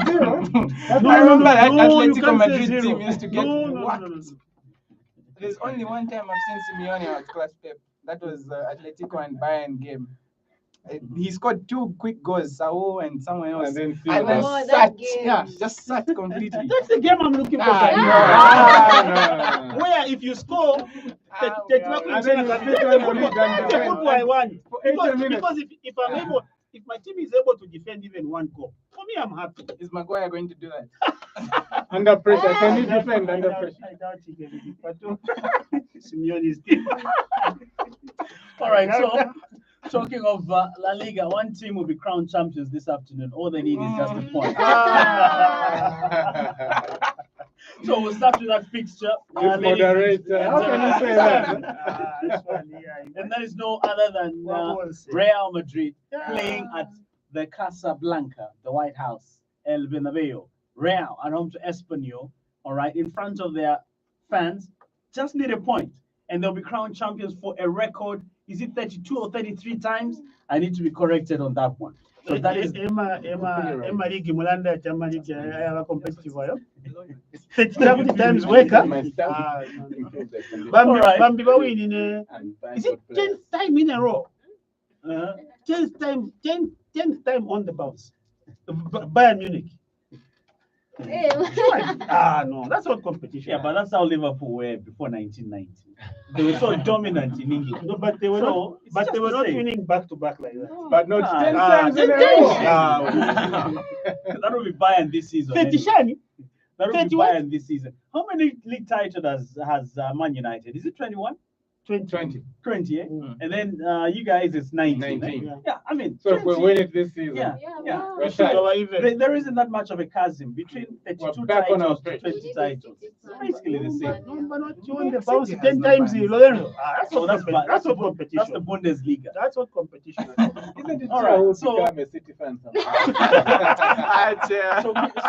S4: Zero.
S5: I remember that
S2: you
S5: Atletico
S2: can't say
S5: Madrid
S2: zero.
S5: team used to get
S2: No.
S5: whacked. There's only one time I've seen Simeone outclass Pep. That was Atletico and Bayern game. He scored 2 quick goals, Saul and someone else.
S4: And then
S5: And
S4: Silva.
S5: then
S3: Oh, that
S5: sat,
S3: game.
S5: yeah, just sat completely.
S2: That's the game I'm looking for.
S5: Ah,
S2: Gary.
S5: no.
S2: Where if you score,
S4: And then you sit on the lead and
S2: it's the football I want.
S4: For 80
S2: Because
S4: minutes.
S2: if I'm able, if my team is able to defend even one goal, for me I'm happy.
S5: Is Maguire going to do that?
S4: Under pressure. Can you defend under pressure?
S2: I doubt he can do it, but Simeone's team.
S1: All right, so talking of La Liga, one team will be crowned champions this afternoon. All they need is just a point. So we'll start with that fixture.
S4: This
S1: ladies
S4: moderator.
S1: and
S4: How can you say that?
S1: And that is no other than Real Madrid playing at the Casablanca, the White House, El Bernabeu. Real at home to Espanyol, all right, in front of their fans, just need a point, and they'll be crowned champions for a record. Is it 32 or 33 times? I need to be corrected on that one. So that is
S2: Emma Ligi Mulanda Emma Ligi aya competitive ayo 30 times weka
S4: My staff
S2: Ah,
S4: improves the condition.
S1: Alright.
S2: Bambi bawinine.
S4: And buy
S2: Is it
S4: good players.
S2: 10th time in a row? 10th time on the bounce. Bayern Munich.
S3: Hey,
S2: No, that's not competition.
S1: Yeah, but that's how Liverpool were before 1990. They were so dominant in England.
S2: No, but they were
S1: So,
S2: not.
S1: it's
S2: But
S1: just
S2: they were
S1: the
S2: not
S1: same.
S2: winning back to back like that.
S4: But not
S1: Ah,
S4: 10
S2: ah,
S4: times in a
S3: 10
S4: row.
S2: Ah,
S1: That will be Bayern this season. Anyway.
S2: Fetishani.
S1: That will be
S2: 31?
S1: Bayern this season. How many league titles has Man United? Is it 21?
S4: 20.
S1: 20, eh?
S2: Mm.
S1: And then you guys, it's 19.
S4: 19.
S1: Eh? Yeah, I mean,
S4: So if we
S1: 20,
S4: win it this season,
S1: yeah,
S3: yeah,
S1: yeah.
S3: wow.
S4: we're
S2: So
S4: tied.
S2: our even.
S1: There isn't that much of a chasm between 32
S4: back on our
S1: titles to
S4: pitch.
S1: 20 titles. It's basically the same.
S2: No, but not you won
S5: City
S2: the bounce
S5: has
S2: 10
S5: no
S2: times
S5: fans.
S2: in Lorenzo. That's
S1: So
S2: not
S1: that's
S2: competition. That's not
S1: that's
S2: competition.
S1: the Bundesliga.
S2: That's not competition. at all.
S4: Isn't it
S1: All
S4: true?
S1: right,
S4: I will
S1: so-
S4: become a City fan somehow.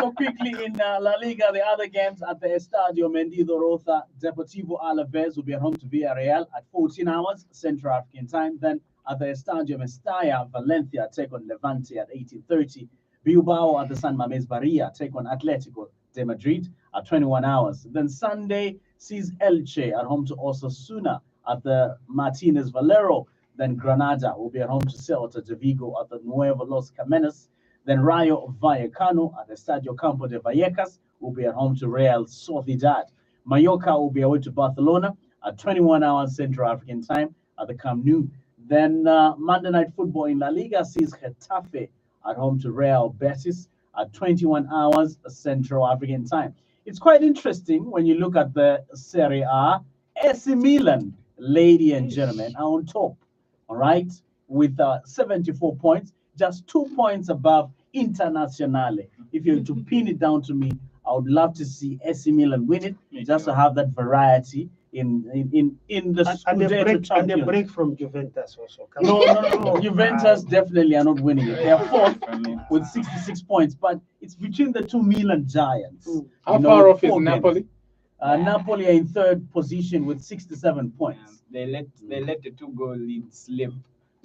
S1: So quickly in La Liga, the other games at the Estadio Mendido Roza, Deportivo Alaves will be at home to Villarreal at 14 hours Central African time. Then at the Estadio Mestalla, Valencia take on Levante at 18:30. Bilbao at the San Mamés Barria take on Atletico de Madrid at 21 hours. Then Sunday sees Elche at home to Osasuna at the Martinez Valero. Then Granada will be at home to Celta de Vigo at the Nuevo Los Camenes. Then Rayo Vallecano at the Estadio Campo de Vallecas will be at home to Real Sociedad. Mallorca will be away to Barcelona at 21 hours Central African time at the Camp Nou. Then Monday Night Football in La Liga sees Getafe at home to Real Betis at 21 hours Central African time. It's quite interesting when you look at the Serie A. AC Milan, ladies and gentlemen, are on top, all right, with 74 points, just 2 points above Internazionale. If you're to pin it down to me, I would love to see AC Milan win it, just to have that variety in the
S2: And the
S1: Scudetto
S2: break and the
S1: champions.
S2: break from Juventus also. Come
S1: No,
S2: on.
S1: no, no. Juventus definitely are not winning it. They are fourth with 66 points, but it's between the two Milan giants.
S2: Mm.
S4: How
S1: You know,
S4: far off is
S1: 4 games.
S4: Napoli?
S1: Napoli are in third position with 67 points.
S5: They let the 2-goal lead slip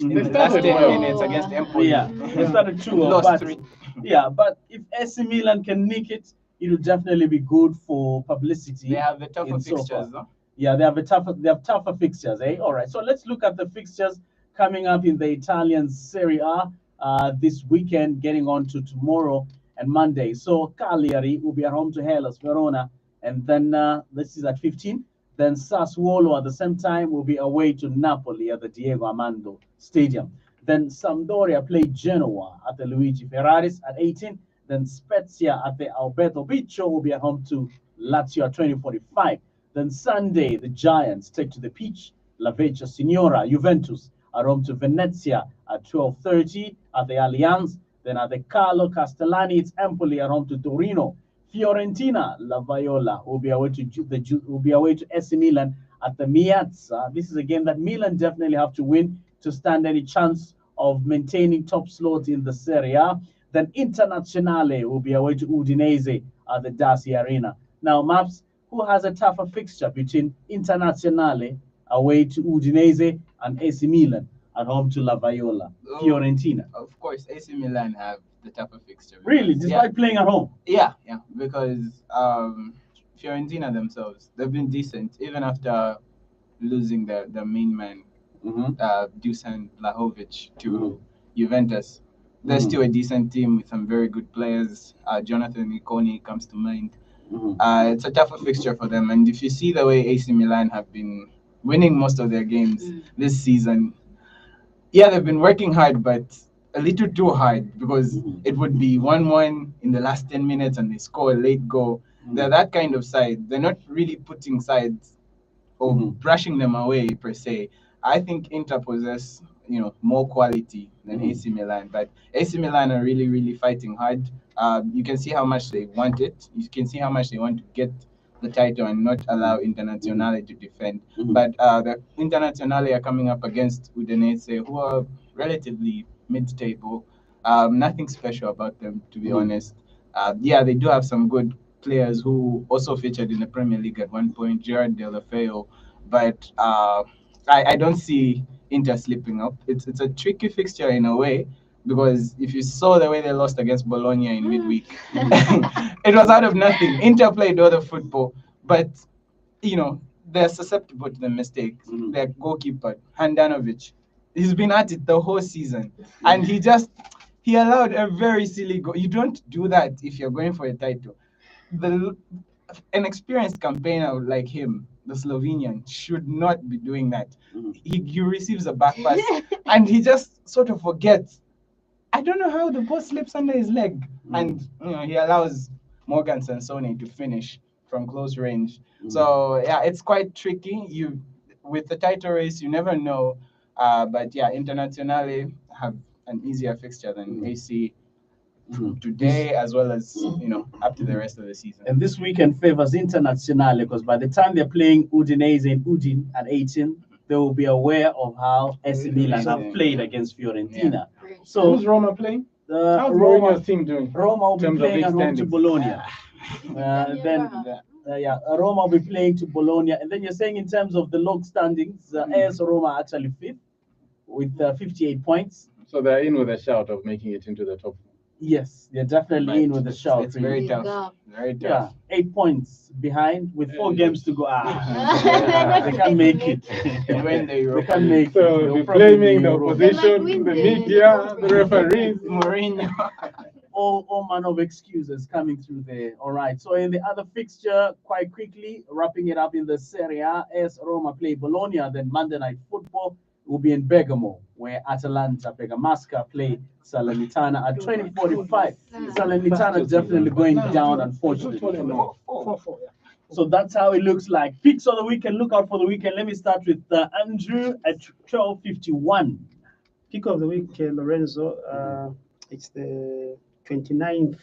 S1: Mhm.
S5: in
S4: They
S5: the last
S4: started
S5: 10
S4: well.
S5: minutes against Empoli.
S1: Yeah, they started 2-0,
S5: Lost
S1: but
S5: 3.
S1: yeah, but if AC Milan can nick it, it will definitely be good for publicity.
S5: They have the tougher
S1: in so
S5: fixtures,
S1: far.
S5: though.
S1: Yeah, they have tougher fixtures, eh? All right, so let's look at the fixtures coming up in the Italian Serie A this weekend, getting on to tomorrow and Monday. So Cagliari will be at home to Hellas Verona, and then this is at 15. Then Sassuolo at the same time will be away to Napoli at the Diego Armando Stadium. Then Sampdoria play Genoa at the Luigi Ferraris at 18. Then Spezia at the Alberto Biccio will be at home to Lazio at 20:45. Then Sunday, the Giants take to the pitch. La Vecchia Signora, Juventus at home to Venezia at 12:30 at the Allianz. Then at the Carlo Castellani, it's Empoli at home to Torino. Fiorentina, La Viola will be away to AC Milan at the Miazza. This is a game that Milan definitely have to win to stand any chance of maintaining top slot in the Serie A. Then Internazionale will be away to Udinese at the Daci Arena. Now, Maps, who has a tougher fixture between Internazionale away to Udinese and AC Milan at home to La Viola?
S5: Oh.
S1: Fiorentina.
S5: Of course, AC Milan have the tougher fixture.
S1: Really,
S5: because-
S1: despite playing at home?
S5: Yeah, because Fiorentina themselves, they've been decent even after losing their main man, Dusan Vlahovic, to Juventus. They're
S1: Mhm.
S5: still a decent team with some very good players. Jonathan Iconi comes to mind. It's a tougher fixture for them, and if you see the way AC Milan have been winning most of their games this season, yeah, they've been working hard, but a little too hard, because it would be 1-1 in the last 10 minutes and they score a late goal. They're that kind of side. They're not really putting sides or brushing them away per se. I think Inter possess, more quality than AC Milan, but AC Milan are really, really fighting hard. You can see how much they want it. You can see how much they want to get the title and not allow Internazionale to defend. But the Internazionale are coming up against Udinese, who are relatively mid-table. Nothing special about them, to be honest. Yeah, they do have some good players who also featured in the Premier League at one point, Gerard Deulofeu, but I don't see Inter slipping up. It's a tricky fixture in a way, because if you saw the way they lost against Bologna in midweek, it was out of nothing. Inter played other football, but they're susceptible to the mistakes. Their goalkeeper, Handanovic, he's been at it the whole season, and he allowed a very silly goal. You don't do that if you're going for a title. an experienced campaigner like him, the Slovenian, should not be doing that. He receives a back pass and he just sort of forgets. I don't know how the ball slips under his leg, and he allows Morgan Sansone to finish from close range. So yeah, it's quite tricky. With the title race, you never know. But yeah, Internazionale have an easier fixture than AC today, as well as up to the rest of the season.
S1: And this weekend favors Internazionale because by the time they're playing Udinese in Udine at 18, they will be aware of how AC Milan have played against Fiorentina.
S3: Right.
S1: So
S4: Who's Roma playing? How's
S1: Roma,
S4: Mourinho's team doing?
S1: Roma will be
S4: in terms of
S1: playing at
S4: league
S1: home to
S4: standings?
S1: Bologna.
S3: Then
S1: Roma will be playing to Bologna. And then you're saying in terms of the log standings, AS Roma are actually fifth with 58 points.
S4: So they're in with a shout of making it into the top.
S1: Yes, they're definitely
S5: But
S1: in with a shout.
S5: It's very
S3: Big
S5: tough.
S3: gap.
S5: Very
S1: Yeah,
S5: tough.
S1: 8 points behind with 4 games to go.
S3: They're
S1: They
S3: not
S1: can't make
S3: making
S1: it.
S5: They win the
S1: They
S5: Europa
S1: can't
S5: League.
S1: make it.
S4: So
S1: They'll
S4: be
S1: probably
S4: blaming
S1: be
S4: the
S1: Europa.
S3: They might
S4: opposition,
S3: win
S4: the
S3: the
S4: media, the referees.
S5: Mourinho.
S1: All manner of excuses coming through there. All right. So in the other fixture, quite quickly, wrapping it up in the Serie A, AS Roma play Bologna. Then Monday Night Football will be in Bergamo, where Atalanta Bergamasca play Salernitana at 20:45. Salernitana definitely going down, unfortunately.
S2: 4-4, yeah.
S1: So that's how it looks like. Picks of the weekend. Look out for the weekend. Let me start with Andrew at 12:51.
S2: Pick of the week, Lorenzo. It's the 29th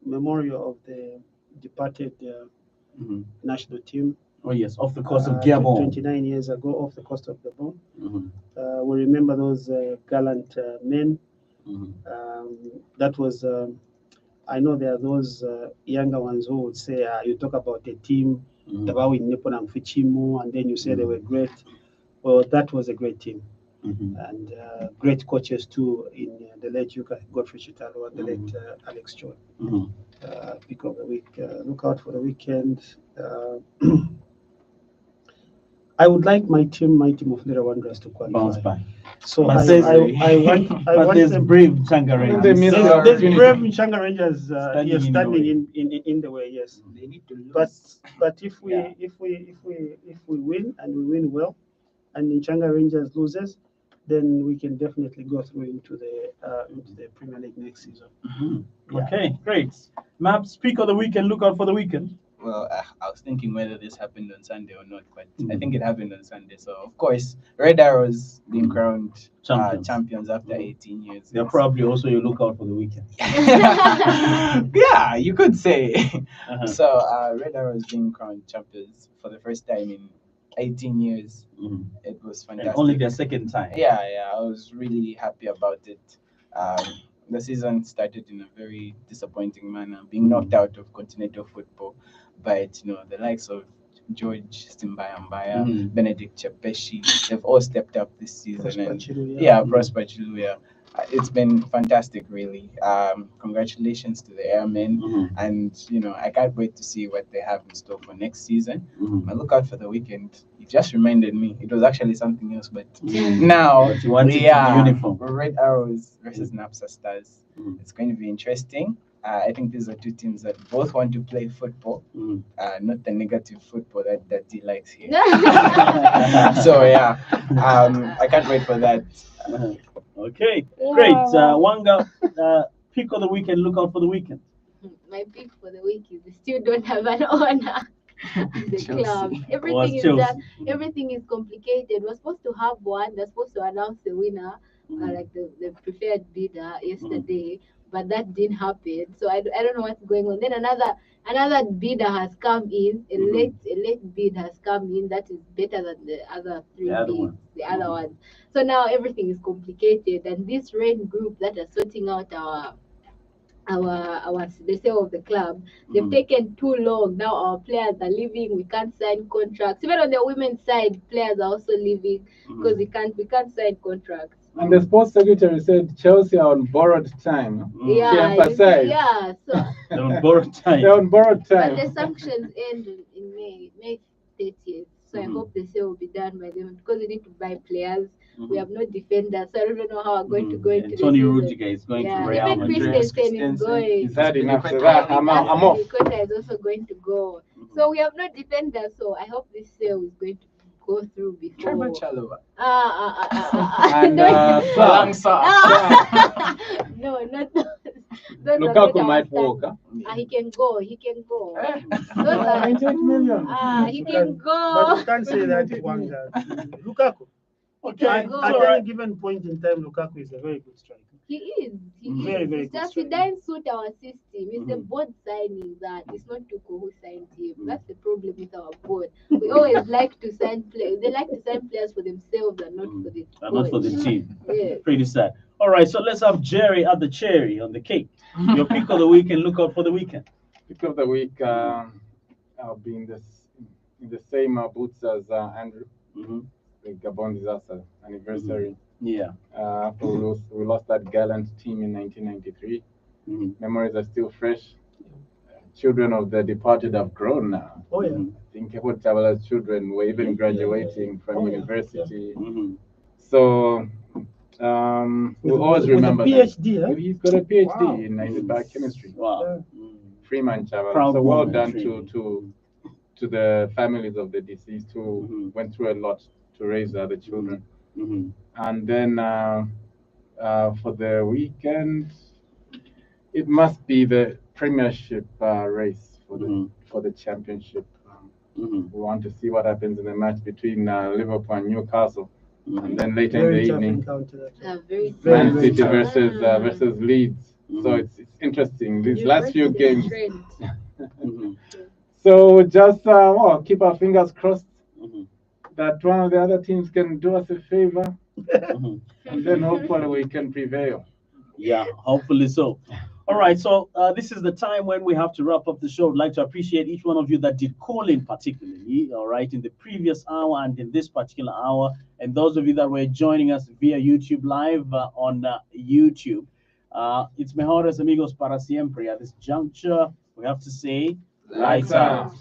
S2: memorial of the departed national team.
S1: Oh yes, off the coast of
S2: 29
S1: Gabon.
S2: years ago, off the coast of Gabon. We remember those gallant men. That was, I know there are those younger ones who would say, you talk about the team, Tabawi Nepon and Fichimu, and then you say they were great. Well, that was a great team. And great coaches too in the late Godfrey Chitalo and the late Alex Joy. Pick of the week. Look out for the weekend. I would like my team of Little Wanderers to
S1: Bounce
S2: qualify.
S1: back.
S2: So
S1: But
S2: I
S1: there's-
S2: want
S1: But there's
S2: them.
S1: brave Changa
S4: In the
S1: Rangers.
S4: middle
S2: There's
S4: of
S2: there's
S4: Unity.
S2: brave Changa Rangers
S1: Standing
S2: yes,
S1: in the
S2: standing
S1: way.
S2: in the way. Yes,
S5: They need to lose.
S2: but if we
S1: Yeah.
S2: if we win and we win well, and Changa Rangers loses, then we can definitely go through into the Premier League next season. Yeah.
S1: Okay, great. Maps, pick of the weekend. Look out for the weekend.
S5: Well, I was thinking whether this happened on Sunday or not, but I think it happened on Sunday. So, of course, Red Arrows being crowned champions after 18 years.
S1: They're probably also you look out for the weekend.
S5: Yeah, you could say.
S1: Uh-huh.
S5: So, Red Arrows being crowned champions for the first time in 18 years. It was
S1: And
S5: fantastic.
S1: only their second time.
S5: Yeah, I was really happy about it. The season started in a very disappointing manner, being knocked out of continental football. But the likes of George Stimbayambaya, Benedict Chepeshi, they've all stepped up this season.
S2: Prosper
S5: And
S2: Chiluya.
S5: Prosper Chiluya. It's been fantastic, really. Congratulations to the Airmen. And, I can't wait to see what they have in store for next season. I look out for the weekend. It just reminded me. It was actually something else, but now
S1: But you want it
S5: we
S1: to be
S5: are
S1: uniform.
S5: Red Arrows versus Napsa Stars. It's going to be interesting. I think these are two teams that both want to play football, not the negative football that he likes here. So yeah, I can't wait for that.
S1: Okay, great. Wanga, pick of the weekend. Look out for the weekend.
S3: My pick for the week is we still don't have an owner. The club. Everything is
S1: Chelsea.
S3: done. Everything is complicated. We're supposed to have one. They're supposed to announce the winner, like the preferred bidder yesterday, but that didn't happen. So I don't know what's going on. Then another bidder has come in. A late bid has come in that is better than the other three
S1: The other
S3: bids.
S1: one.
S3: The other one. So now everything is complicated, and this rain group that are sorting out the sale of the club, they've taken too long. Now our players are leaving. We can't sign contracts. Even on the women's side, players are also leaving because we can't sign contracts.
S4: And the sports secretary said Chelsea are on borrowed time. She
S3: Yeah,
S4: emphasized.
S3: so
S1: They're on borrowed time.
S4: They're on borrowed
S3: but
S4: time.
S3: the sanctions end in May 30th. So I hope the sale will be done by them because we need to buy players. We have no defenders, so I don't know how we're going to go into the
S1: Tony
S3: season.
S1: Rudiger is going to Real
S3: Even
S1: Madrid.
S3: Christensen is going.
S4: Is that enough? So
S5: Liquid
S4: I'm off.
S3: Kota is also going to go. So we have no defenders, so I hope this sale is going to go through before.
S5: Trevor Chalobah.
S4: And
S3: No, not those. Those are not
S4: Lukaku
S3: our
S4: might
S3: standards.
S4: walk. Huh?
S3: He can go. He can go.
S5: Eh?
S3: Those are,
S4: 98 million.
S3: he can
S2: But
S3: go.
S2: you can't say that, Wanga. Lukaku.
S1: Okay,
S2: At
S3: go.
S2: any given point in time, Lukaku is a very good striker.
S3: He is. He is.
S2: Very, very
S3: It's
S2: good
S3: just he
S2: striker.
S3: doesn't suit our system. It's the board signing that it's not Tuko who signed him. That's the problem with our board. We always like to sign players. They like to sign players for themselves and not for the
S1: And not for the
S3: coach.
S1: team.
S3: Yeah.
S1: Pretty sad. All right, so let's have Jerry at the cherry on the cake. Your pick of the week and look out for the weekend.
S4: Pick of the week. I'll be in the same boots as Andrew. The Gabon disaster anniversary.
S1: Yeah.
S4: After we lost that gallant team in 1993. Memories are still fresh. Children of the departed have grown now.
S2: Oh, yeah.
S4: I think Kebo Chabala's children were even graduating from
S2: Oh, yeah.
S4: university.
S1: Mm-hmm.
S4: So we'll always remember
S2: with a PhD,
S4: that.
S2: huh?
S4: He's got a PhD
S2: Wow.
S4: in biochemistry.
S1: Wow.
S4: Freeman Chabala.
S1: Proud
S4: So well
S1: moment,
S4: done
S1: really.
S4: to the families of the deceased who went through a lot to raise the children. And then for the weekend, it must be the Premiership race for the championship. We want to see what happens in the match between Liverpool and Newcastle, and then later
S2: Very
S4: in the
S2: tough
S4: evening,
S2: encounter.
S3: Very
S4: Man
S2: very
S4: City
S2: tough.
S4: versus Leeds. So it's interesting. These last few games. So just keep our fingers crossed that one of the other teams can do us a favor, and then hopefully we can prevail.
S1: Yeah, hopefully so. All right, so this is the time when we have to wrap up the show. I'd like to appreciate each one of you that did call in particularly, all right, in the previous hour and in this particular hour, and those of you that were joining us via YouTube Live on YouTube. It's mejores amigos para siempre. At this juncture, we have to say, lights out.